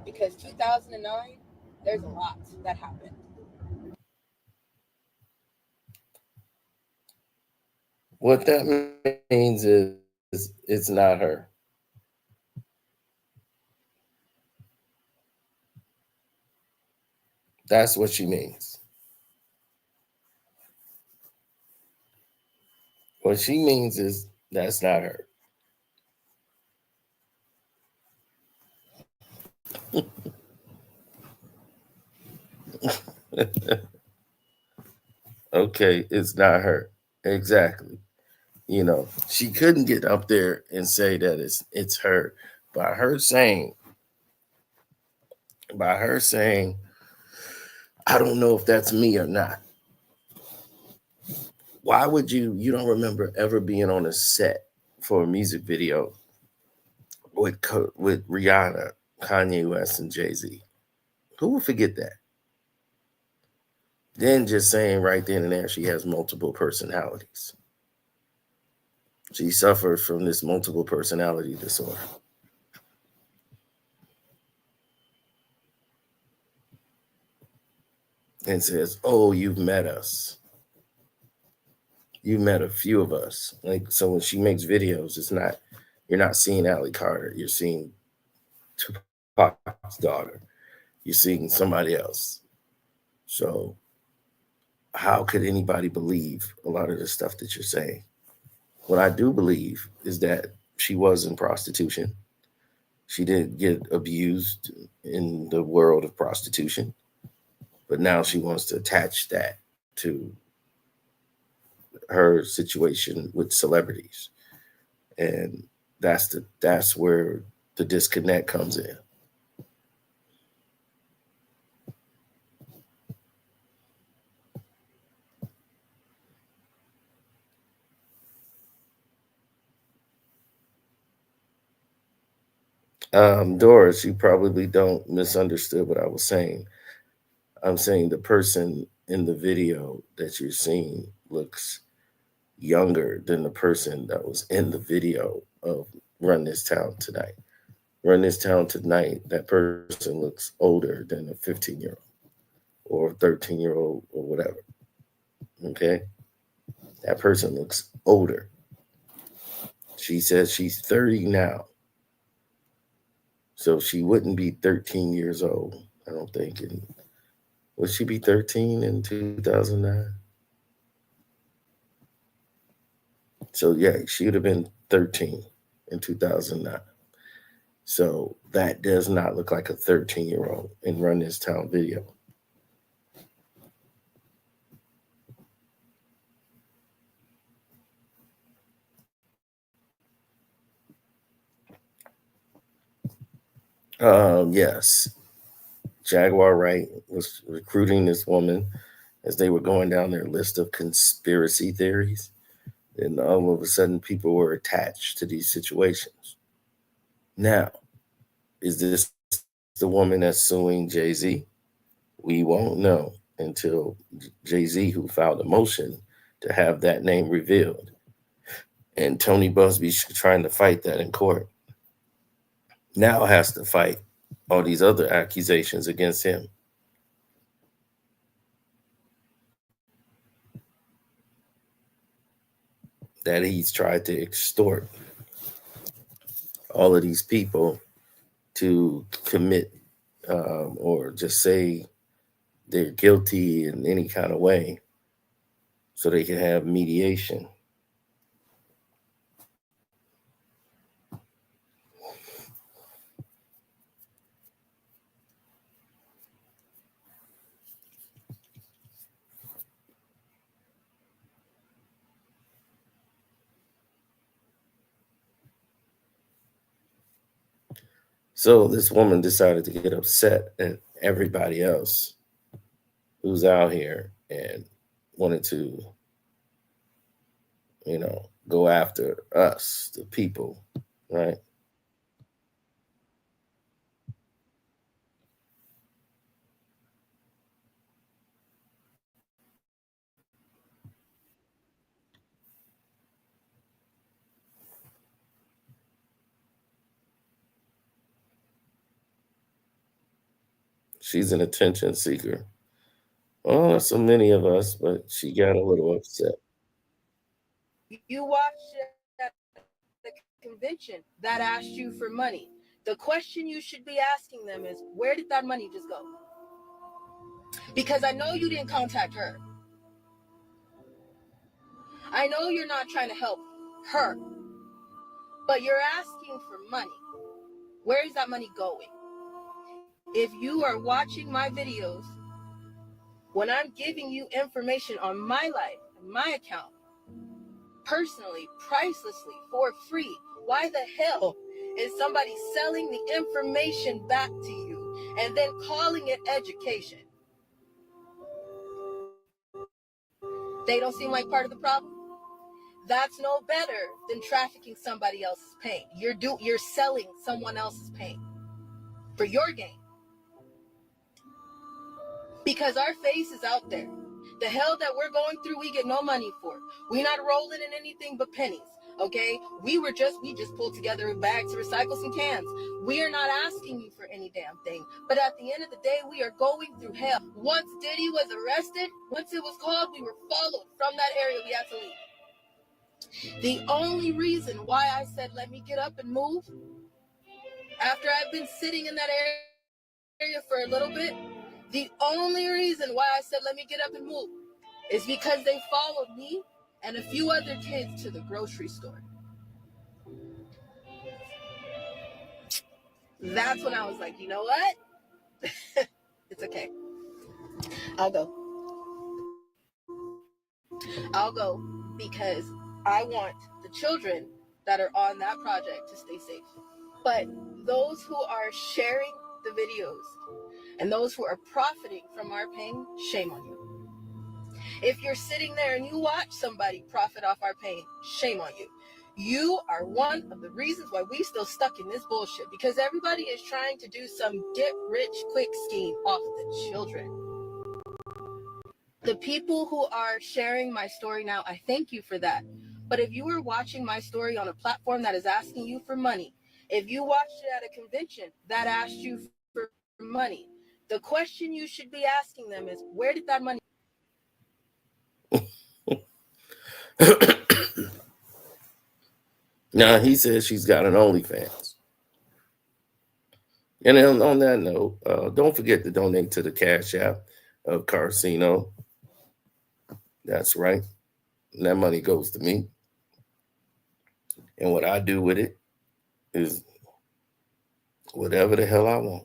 Because 2009, there's a lot that happened. What that means is it's not her. That's what she means. What she means is that's not her. Okay, it's not her. Exactly. You know, she couldn't get up there and say that it's her. By her saying, I don't know if that's me or not. Why would you don't remember ever being on a set for a music video with Rihanna, Kanye West, and Jay Z? Who will forget that? Then just saying right then and there she has multiple personalities. She suffers from this multiple personality disorder. And says, oh, you've met us. You met a few of us. Like, so when she makes videos, you're not seeing Allie Carter. You're seeing Tupac's daughter. You're seeing somebody else. So how could anybody believe a lot of the stuff that you're saying? What I do believe is that she was in prostitution. She did get abused in the world of prostitution, but now she wants to attach that to her situation with celebrities. And that's where the disconnect comes in. Doris, you probably don't misunderstood what I was saying. I'm saying the person in the video that you're seeing looks younger than the person that was in the video of Run This Town Tonight. Run This Town Tonight, that person looks older than a 15-year-old or 13-year-old or whatever. Okay? That person looks older. She says she's 30 now. So she wouldn't be 13 years old, I don't think. And would she be 13 in 2009? So yeah, she would have been 13 in 2009. So that does not look like a 13-year-old in Run This Town video. Yes. Jaguar Wright was recruiting this woman as they were going down their list of conspiracy theories. And all of a sudden, people were attached to these situations. Now, is this the woman that's suing Jay Z? We won't know until Jay Z, who filed a motion to have that name revealed. And Tony Buzbee trying to fight that in court. Now has to fight all these other accusations against him. That he's tried to extort all of these people to commit or just say they're guilty in any kind of way so they can have mediation. So this woman decided to get upset at everybody else who's out here and wanted to, go after us, the people, right? She's an attention seeker. Well, so many of us, but she got a little upset. You watched it at the convention that asked you for money. The question you should be asking them is, where did that money just go? Because I know you didn't contact her. I know you're not trying to help her, but you're asking for money. Where is that money going? If you are watching my videos, when I'm giving you information on my life, my account, personally, pricelessly, for free, why the hell is somebody selling the information back to you and then calling it education? They don't seem like part of the problem. That's no better than trafficking somebody else's pain. You're selling someone else's pain for your gain. Because our face is out there. The hell that we're going through, we get no money for. We're not rolling in anything but pennies. Okay? We just pulled together a bag to recycle some cans. We are not asking you for any damn thing. But at the end of the day, we are going through hell. Once Diddy was arrested, once it was called, we were followed from that area. We had to leave. The only reason why I said, let me get up and move, after I've been sitting in that area for a little bit, the only reason why I said, let me get up and move, is because they followed me and a few other kids to the grocery store. That's when I was like, you know what? It's okay. I'll go. I'll go because I want the children that are on that project to stay safe. But those who are sharing the videos and those who are profiting from our pain, shame on you. If you're sitting there and you watch somebody profit off our pain, shame on you. You are one of the reasons why we still stuck in this bullshit, because everybody is trying to do some get rich quick scheme off the children. The people who are sharing my story now, I thank you for that. But if you were watching my story on a platform that is asking you for money, if you watched it at a convention that asked you for money, the question you should be asking them is, where did that money? Now, he says she's got an OnlyFans. And on that note, don't forget to donate to the Cash App of Carcino. That's right. And that money goes to me. And what I do with it is whatever the hell I want.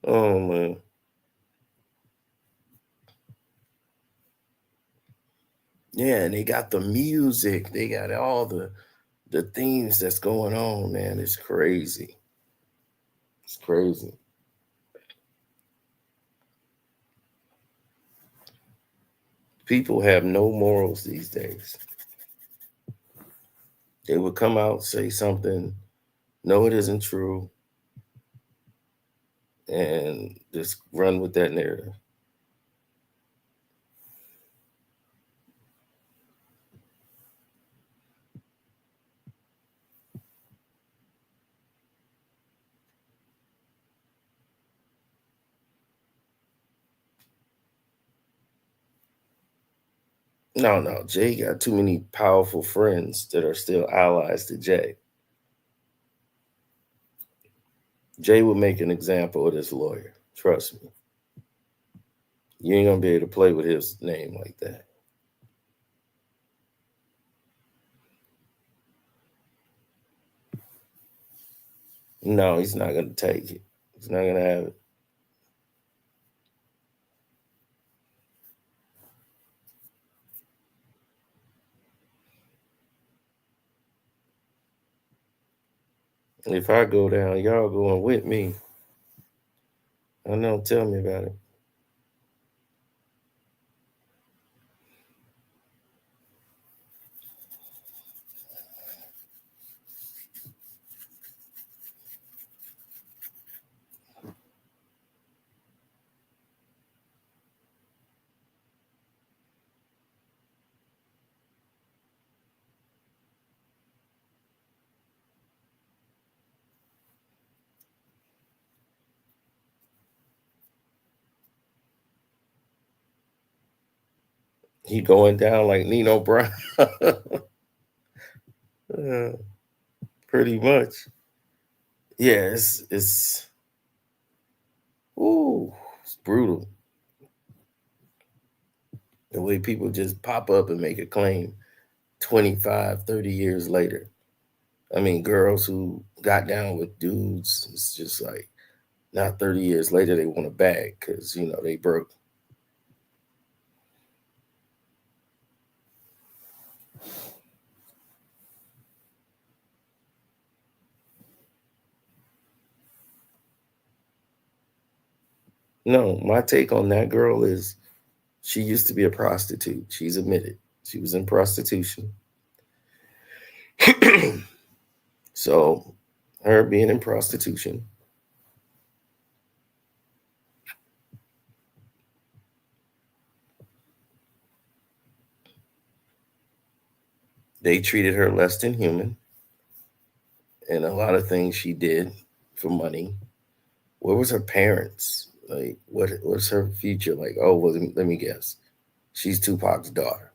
Oh, man. Yeah, and they got the music. They got all the themes that's going on, man. It's crazy. It's crazy. People have no morals these days. They would come out, say something. No, it isn't true. and just run with that narrative. No. Jay got too many powerful friends that are still allies to Jay. Jay will make an example of this lawyer. Trust me. You ain't gonna be able to play with his name like that. No, he's not gonna take it. He's not gonna have it. If I go down, y'all going with me. I know, tell me about it. He going down like Nino Brown. Pretty much. Yeah, it's brutal. The way people just pop up and make a claim 25, 30 years later. I mean, girls who got down with dudes, it's just like, now 30 years later, they want a bag because, they broke. No, my take on that girl is she used to be a prostitute. She's admitted she was in prostitution. So her being in prostitution, they treated her less than human. And a lot of things she did for money. Where was her parents? Like, what's her future? Like, oh, well, let me guess. She's Tupac's daughter.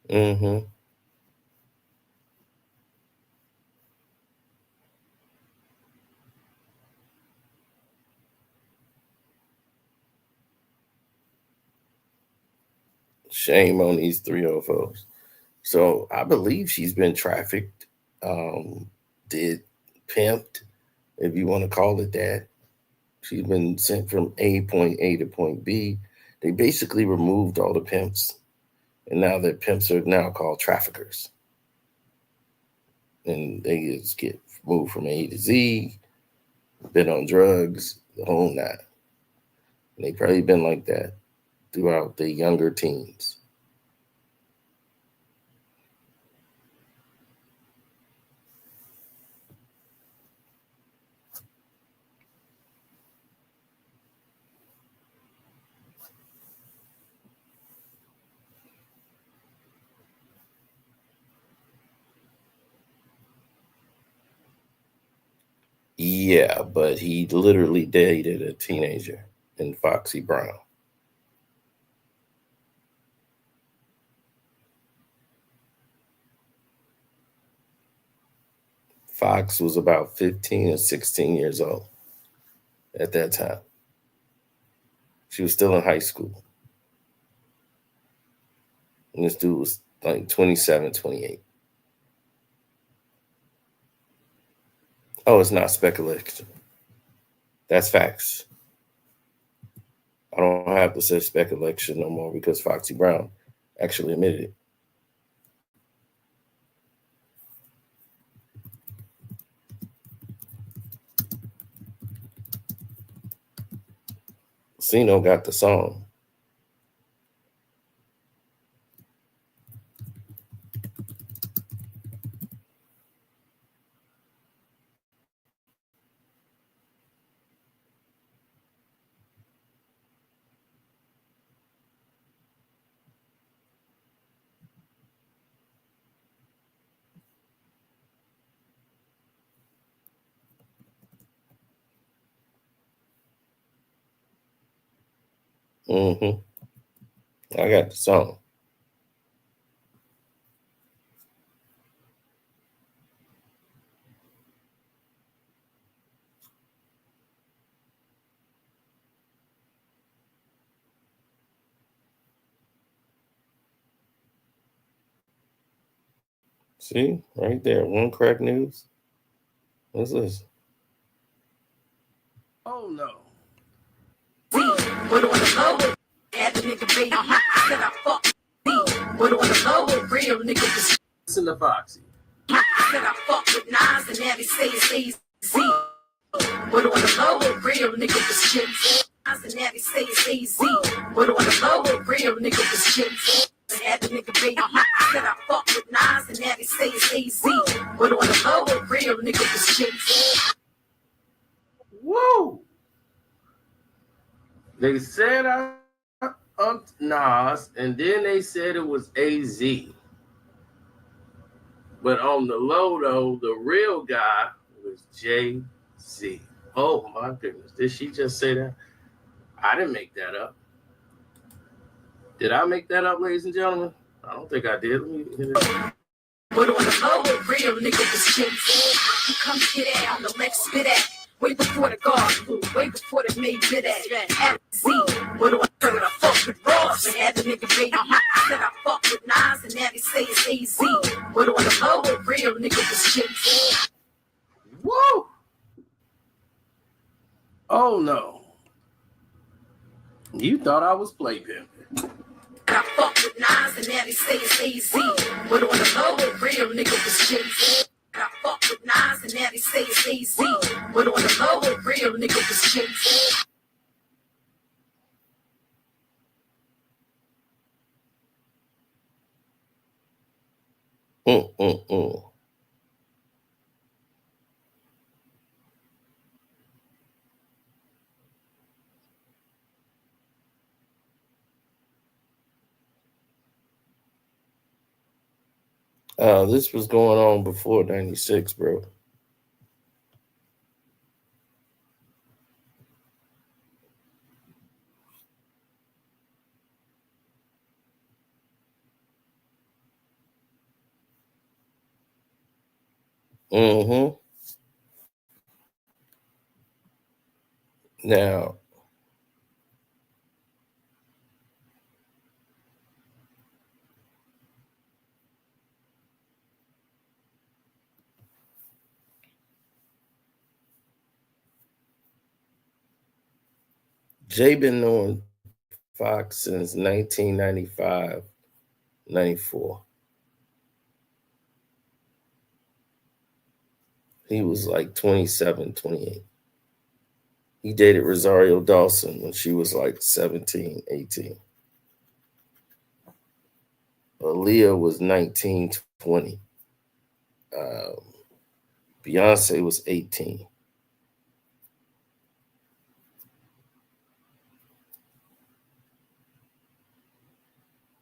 Mm-hmm. Shame on these 304s. So I believe she's been trafficked, did pimped, if you want to call it that. She's been sent from point A to point B. They basically removed all the pimps, and now the pimps are now called traffickers. And they just get moved from A to Z, been on drugs, the whole nine. And they probably been like that throughout the younger teens. Yeah, but he literally dated a teenager in Foxy Brown. Fox was about 15 or 16 years old at that time. She was still in high school. And this dude was like 27, 28. Oh, it's not speculation. That's facts. I don't have to say speculation no more because Foxy Brown actually admitted it. Cino got the song. Mm-hmm. I got the song. See, right there, One Crack News. What's this? Oh no. But on the low, had the nigga baby. Said I fuck but on the low, real nigga was Listen to Foxy. said I fuck with Nas and now they say it's AZ. But on the low, real nigga was shit. Nas and now they say it's AZ. But on the low, real nigga was shit. Had the nigga baby. Said I fuck with Nas and now they say it's AZ. But on the low, real nigga was shit. Woo! They said I upped Nas, and then they said it was AZ. But on the low, though, the real guy was Jay-Z. Oh, my goodness. Did she just say that? I didn't make that up. Did I make that up, ladies and gentlemen? I don't think I did. Let me hit it. But on the low, real nigga was shit. You come get out, the Lex spit at. Way before the guard flew, way before the maid did that. Z, but on the I fuck with Ross and had the nigga baby. Said I fuck with Nas and now they say it's AZ. But on the low, real nigga was shit. Woo! Oh, no. You thought I was play pimping. I fuck with Nas and now they say it's AZ. But on the low, real nigga was shit. I fuck with Nas and now they say it's AZ. But on the low, real nigga was shit. This was going on before 96, bro. Mm-hmm. Now, Jay been knowing Fox since 1995, 94. He was like 27, 28. He dated Rosario Dawson when she was like 17, 18. Aaliyah was 19, 20. Beyonce was 18.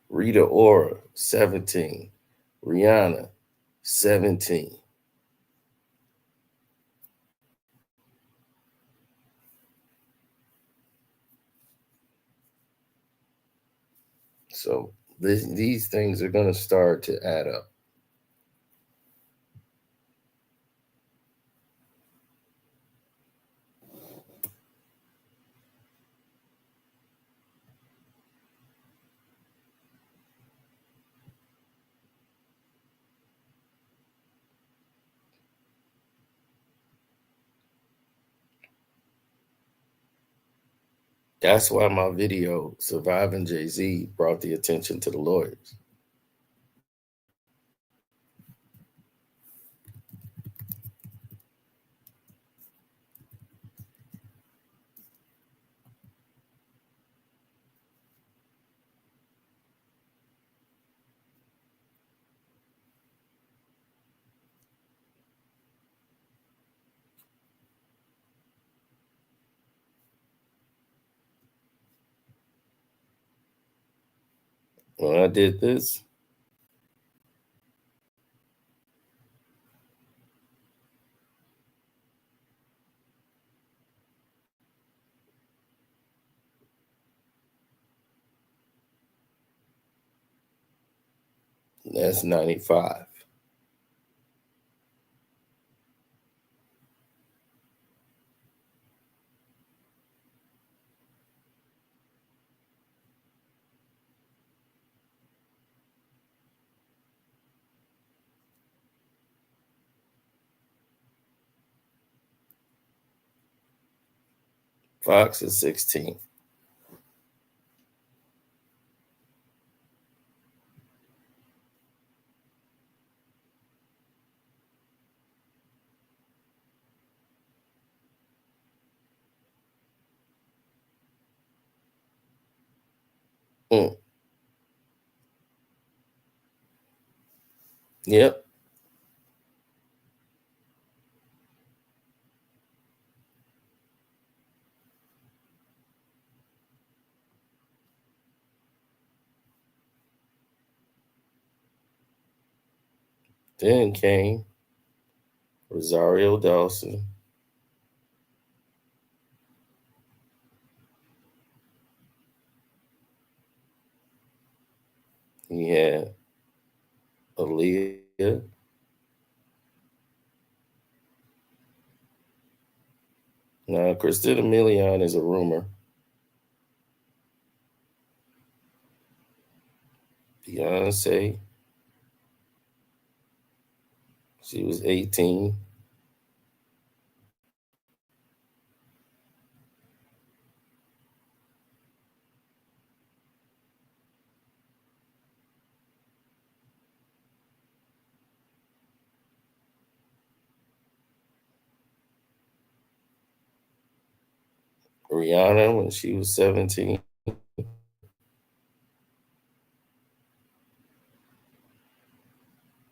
Rita Ora, 17. Rihanna, 17. So these things are going to start to add up. That's why my video, Surviving Jay Z, brought the attention to the lawyers. When I did this, that's 95. Fox is 16. Mm. Yep. Then came Rosario Dawson. He had Aaliyah. Now, Christina Milian is a rumor. Beyonce, she was 18. Rihanna when she was 17.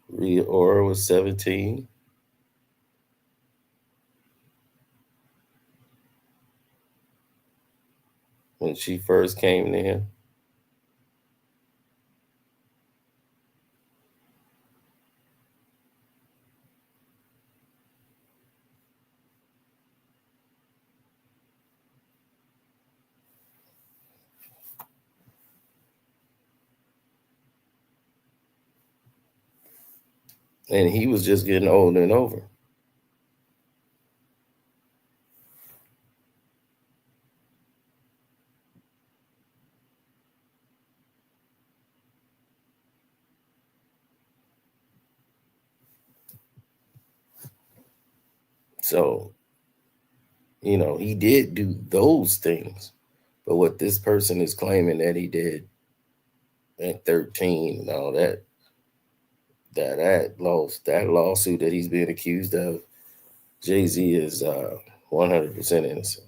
Rhea Ora was 17. When she first came to him. And he was just getting older and over. So, he did do those things. But what this person is claiming that he did at 13 and all that lawsuit that he's being accused of, Jay-Z is 100% innocent.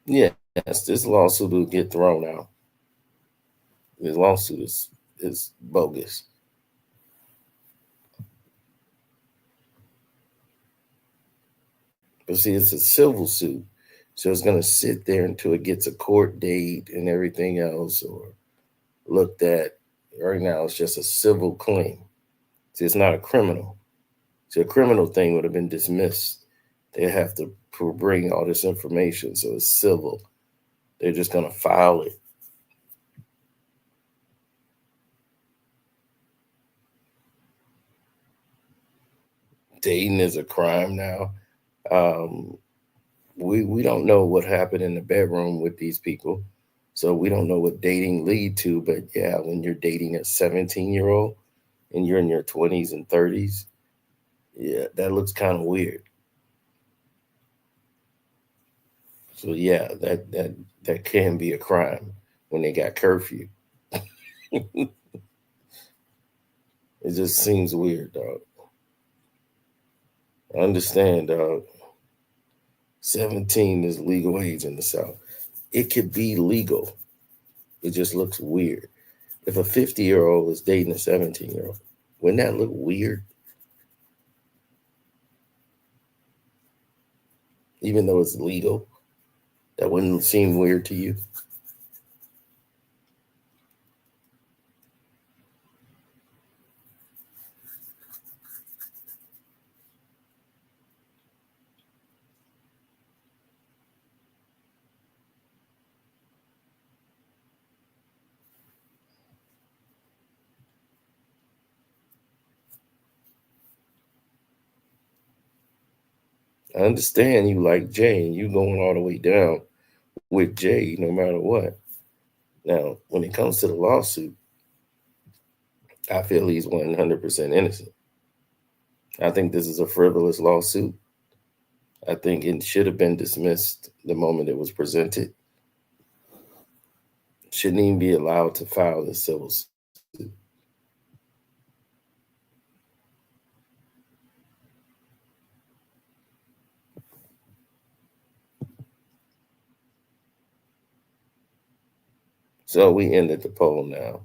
Yes, this lawsuit will get thrown out. This lawsuit is bogus. But see, it's a civil suit. So it's going to sit there until it gets a court date and everything else or looked at. Right now, it's just a civil claim. See, it's not a criminal. See, a criminal thing would have been dismissed. They have to bring all this information. So it's civil. They're just going to file it. Dating is a crime now. We don't know what happened in the bedroom with these people. So we don't know what dating lead to. But yeah, when you're dating a 17-year-old and you're in your 20s and 30s, Yeah, that looks kind of weird. So yeah, that can be a crime when they got curfew. It just seems weird, dog. I understand, dog. 17 is legal age in the South. It could be legal. It just looks weird. If a 50-year-old is dating a 17-year-old, wouldn't that look weird? Even though it's legal, that wouldn't seem weird to you. I understand you like Jay and you going all the way down with Jay no matter what. Now, when it comes to the lawsuit, I feel he's 100% innocent. I think this is a frivolous lawsuit. I think it should have been dismissed the moment it was presented. Shouldn't even be allowed to file the civil suit. So we ended the poll now.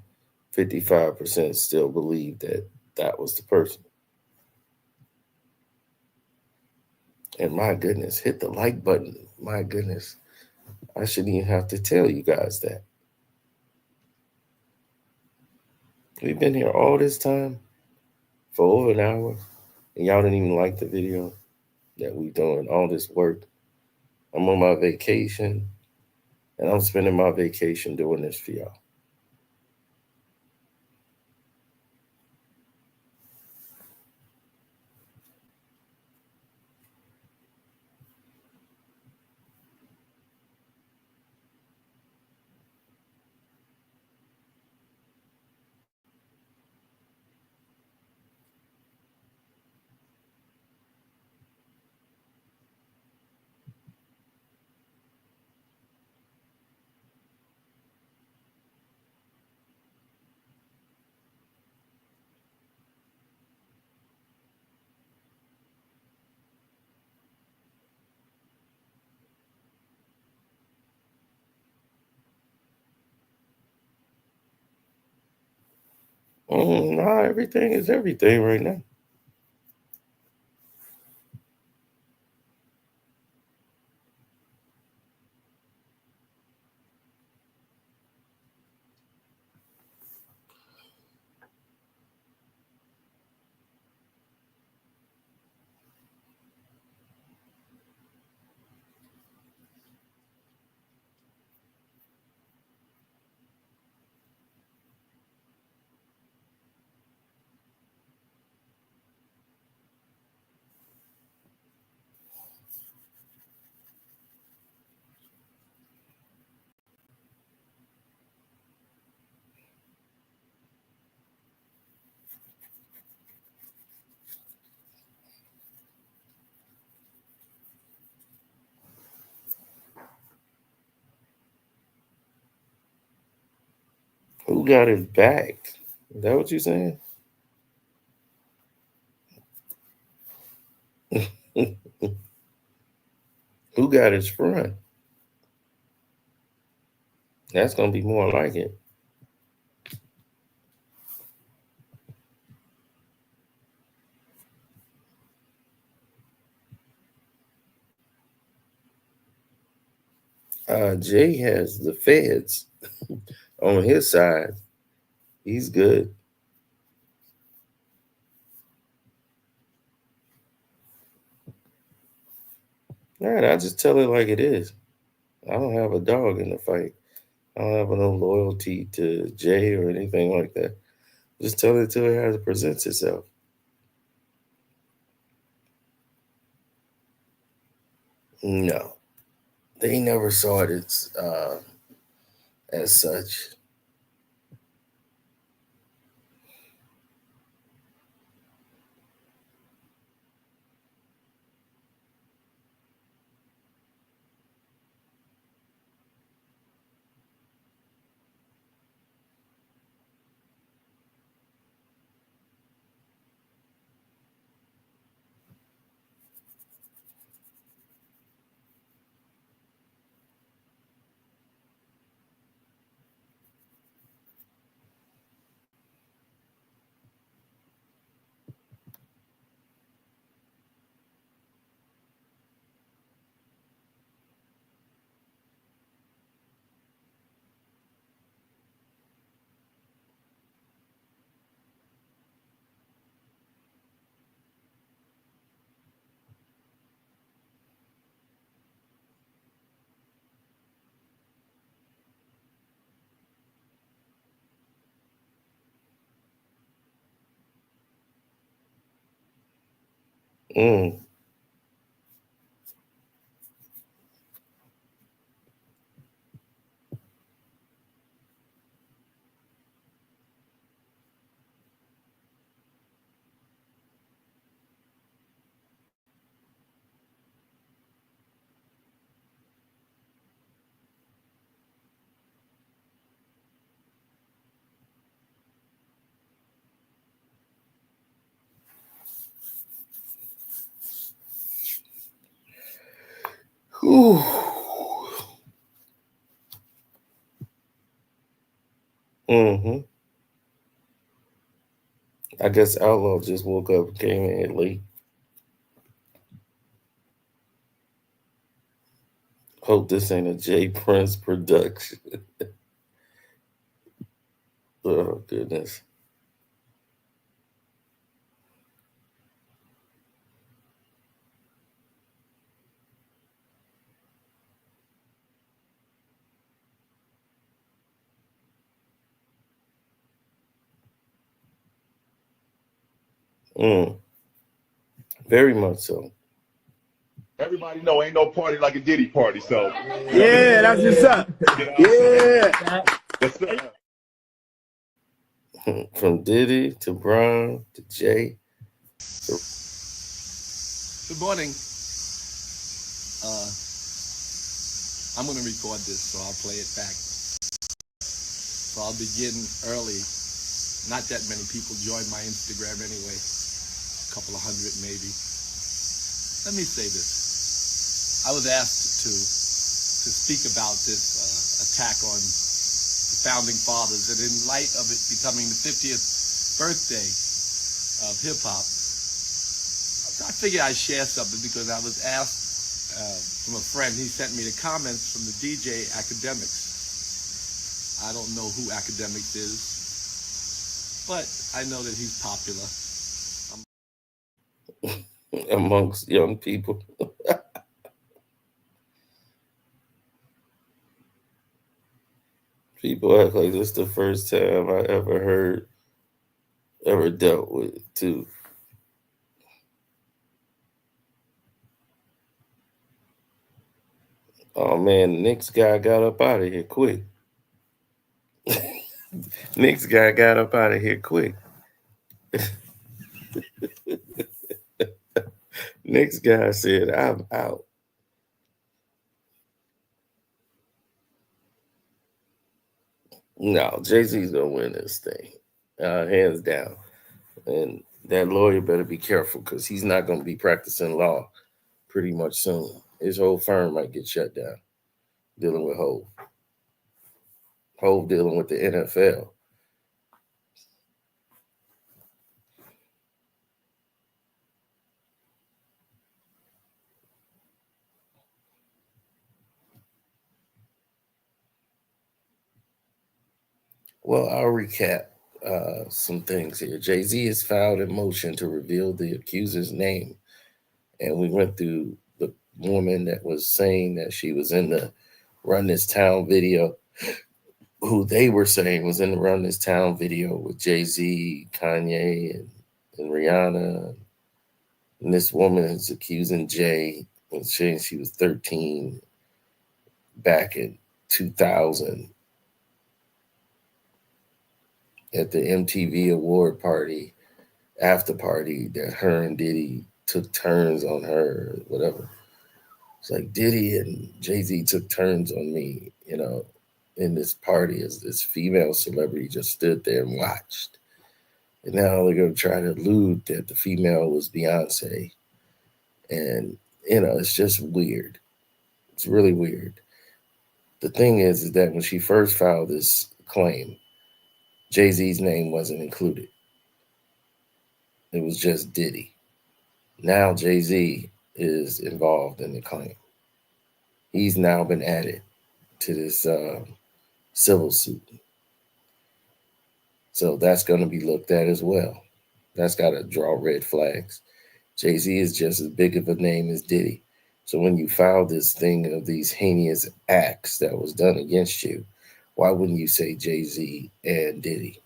55% still believe that that was the person. And my goodness, hit the like button. My goodness. I shouldn't even have to tell you guys that. We've been here all this time for over an hour, and y'all didn't even like the video that we doing all this work. I'm on my vacation, and I'm spending my vacation doing this for y'all. Nah, everything is everything right now. Who got his back? Is that what you're saying? Who got his front? That's going to be more like it. Jay has the feds on his side. He's good. All right, I just tell it like it is. I don't have a dog in the fight. I don't have no loyalty to Jay or anything like that. Just tell it to it as it presents itself. No, they never saw it as such. Mm. Whew. Mm-hmm. I guess Outlaw just woke up and came in late. Hope this ain't a J Prince production. Oh, goodness. Mm. Very much so. Everybody know ain't no party like a Diddy party, so. Yeah, that's what's up. Yeah. Yes, sir. From Diddy to Brown to Jay. Good morning. I'm going to record this, so I'll play it back. So I'll begin early. Not that many people join my Instagram anyway. A couple of hundred maybe. Let me say this. I was asked to speak about this attack on the founding fathers, and in light of it becoming the 50th birthday of hip-hop, I figured I'd share something because I was asked from a friend. He sent me the comments from the DJ Academics. I don't know who Academics is, but I know that he's popular Amongst young people. People act like this the first time I ever dealt with it, too. Oh, man, the Knicks guy got up out of here quick. Knicks guy got up out of here quick. Knicks guy said, I'm out. No, Jay-Z's going to win this thing. Hands down. And that lawyer better be careful because he's not going to be practicing law pretty much soon. His whole firm might get shut down dealing with Hov. Hov dealing with the NFL. Well, I'll recap some things here. Jay-Z has filed a motion to reveal the accuser's name. And we went through the woman that was saying that she was in the Run This Town video, who they were saying was in the Run This Town video with Jay-Z, Kanye, and Rihanna. And this woman is accusing Jay and saying she was 13 back in 2000 at the MTV award party, after party, that her and Diddy took turns on her, whatever. It's like Diddy and Jay-Z took turns on me, in this party as this female celebrity just stood there and watched. And now they're going to try to allude that the female was Beyonce. And, it's just weird. It's really weird. The thing is that when she first filed this claim, Jay-Z's name wasn't included. It was just Diddy. Now Jay-Z is involved in the claim. He's now been added to this civil suit. So that's going to be looked at as well. That's got to draw red flags. Jay-Z is just as big of a name as Diddy. So when you file this thing of these heinous acts that was done against you, why wouldn't you say Jay-Z and Diddy?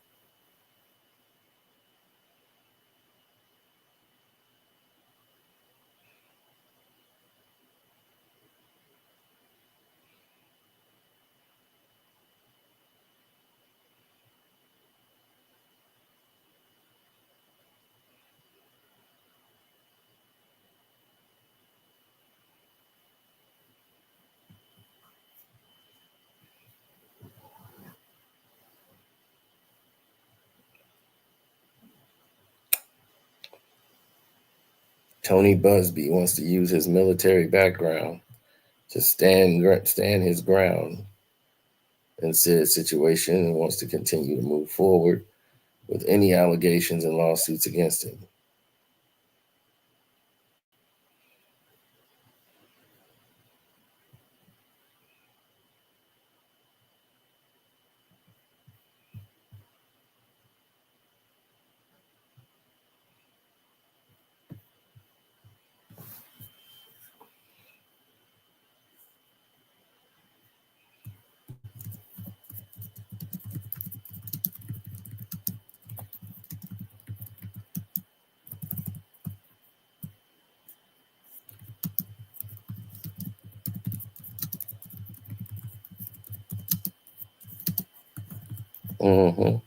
Tony Buzbee wants to use his military background to stand his ground in said situation and wants to continue to move forward with any allegations and lawsuits against him. Mm-hmm.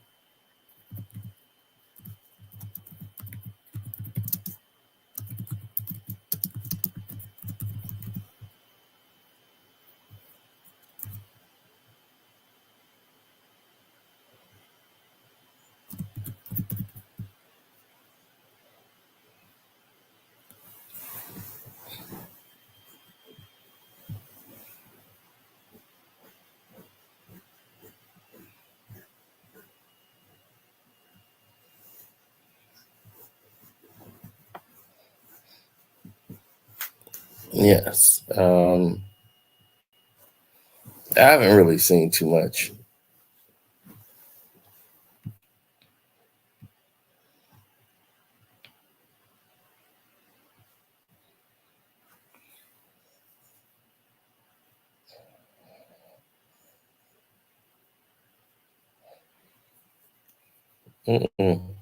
Yes. I haven't really seen too much. Mm-mm.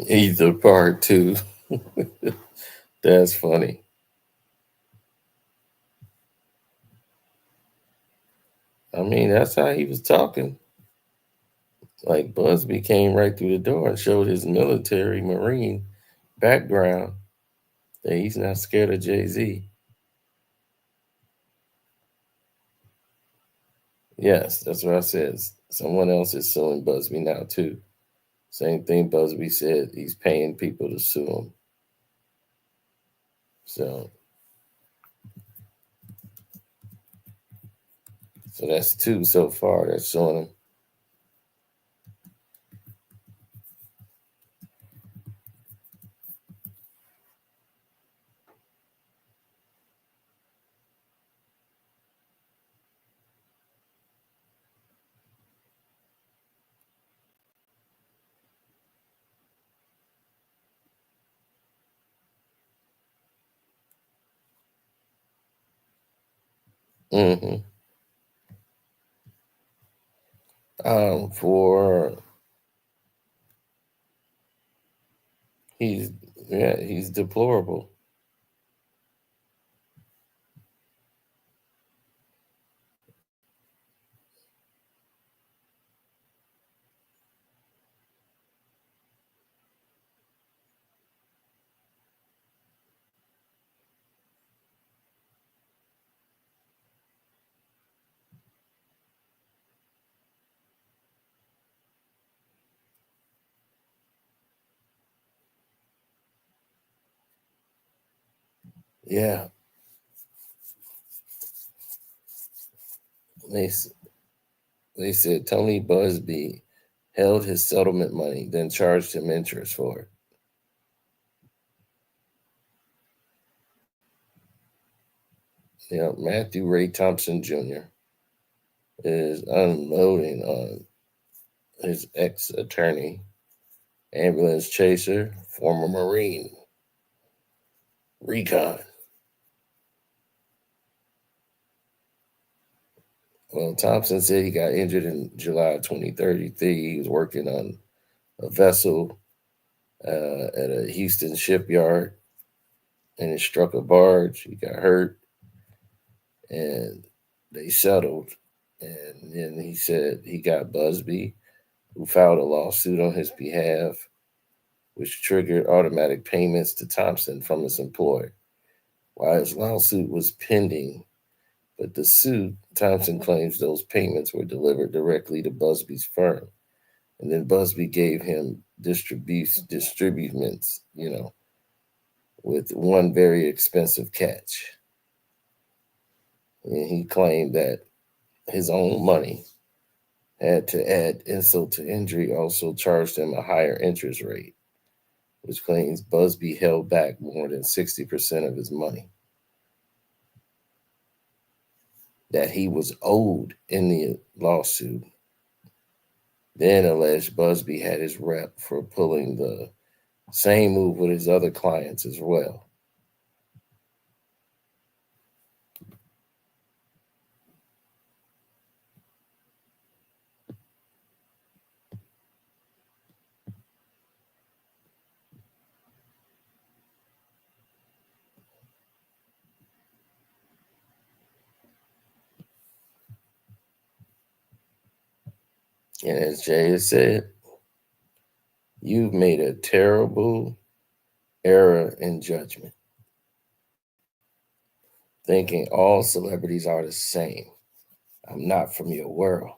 Either part too. That's funny. I mean, that's how he was talking. Like Busby came right through the door and showed his military Marine background that he's not scared of Jay-Z. Yes, that's what I said. Someone else is suing Busby now too. Same thing Busby said. He's paying people to sue him. So that's two so far that's suing him. Mm-hmm. For he's he's deplorable. Yeah. They said Tony Buzbee held his settlement money, then charged him interest for it. Yeah, Matthew Ray Thompson Jr. is unloading on his ex-attorney, ambulance chaser, former Marine, Recon. Well, Thompson said he got injured in July 2033. He was working on a vessel at a Houston shipyard, and it struck a barge. He got hurt, and they settled. And then he said he got Buzbee, who filed a lawsuit on his behalf, which triggered automatic payments to Thompson from his employer. While his lawsuit was pending, but the suit, Thompson claims those payments were delivered directly to Buzbee's firm. And then Buzbee gave him distributions, with one very expensive catch. And he claimed that his own money had to add insult to injury, also charged him a higher interest rate, which claims Buzbee held back more than 60% of his money that he was owed in the lawsuit. Then alleged Buzbee had his rep for pulling the same move with his other clients as well. And as Jay has said, you've made a terrible error in judgment, thinking all celebrities are the same. I'm not from your world.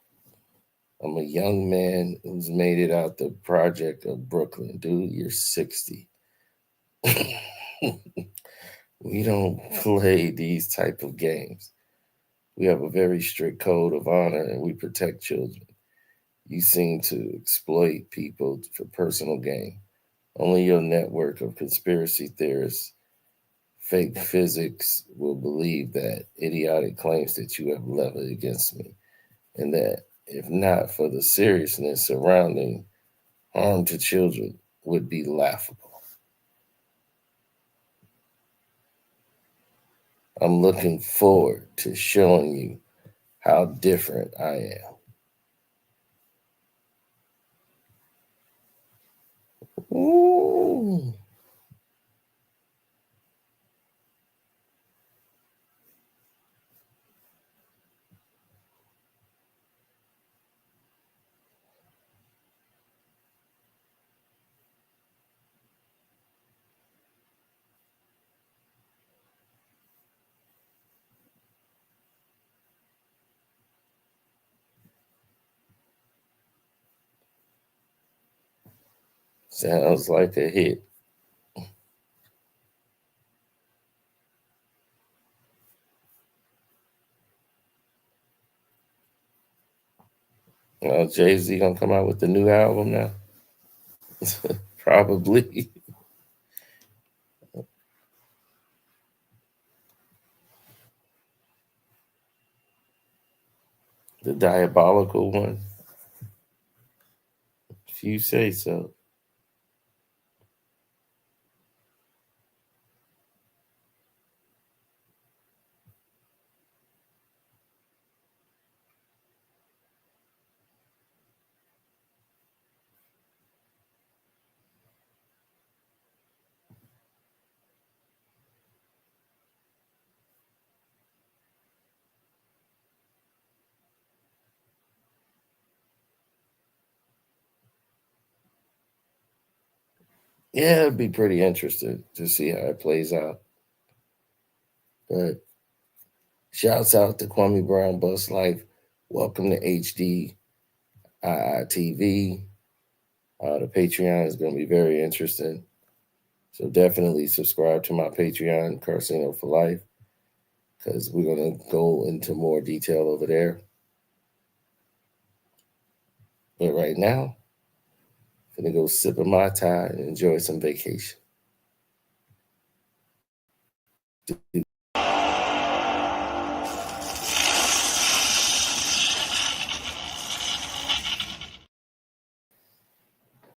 I'm a young man who's made it out the project of Brooklyn. Dude, you're 60. We don't play these type of games. We have a very strict code of honor and we protect children. You seem to exploit people for personal gain. Only your network of conspiracy theorists, fake physics will believe that idiotic claims that you have leveled against me, and that if not for the seriousness surrounding harm to children would be laughable. I'm looking forward to showing you how different I am. Ooh. Sounds like a hit. Jay Z gonna come out with the new album now? Probably. The diabolical one. If you say so. Yeah, it'd be pretty interesting to see how it plays out. But shouts out to Kwame Brown Bus Life. Welcome to HD IITV. The Patreon is going to be very interesting. So definitely subscribe to my Patreon, Carsino for Life, because we're going to go into more detail over there. But right now, I'm going to go sip a Mai Tai and enjoy some vacation.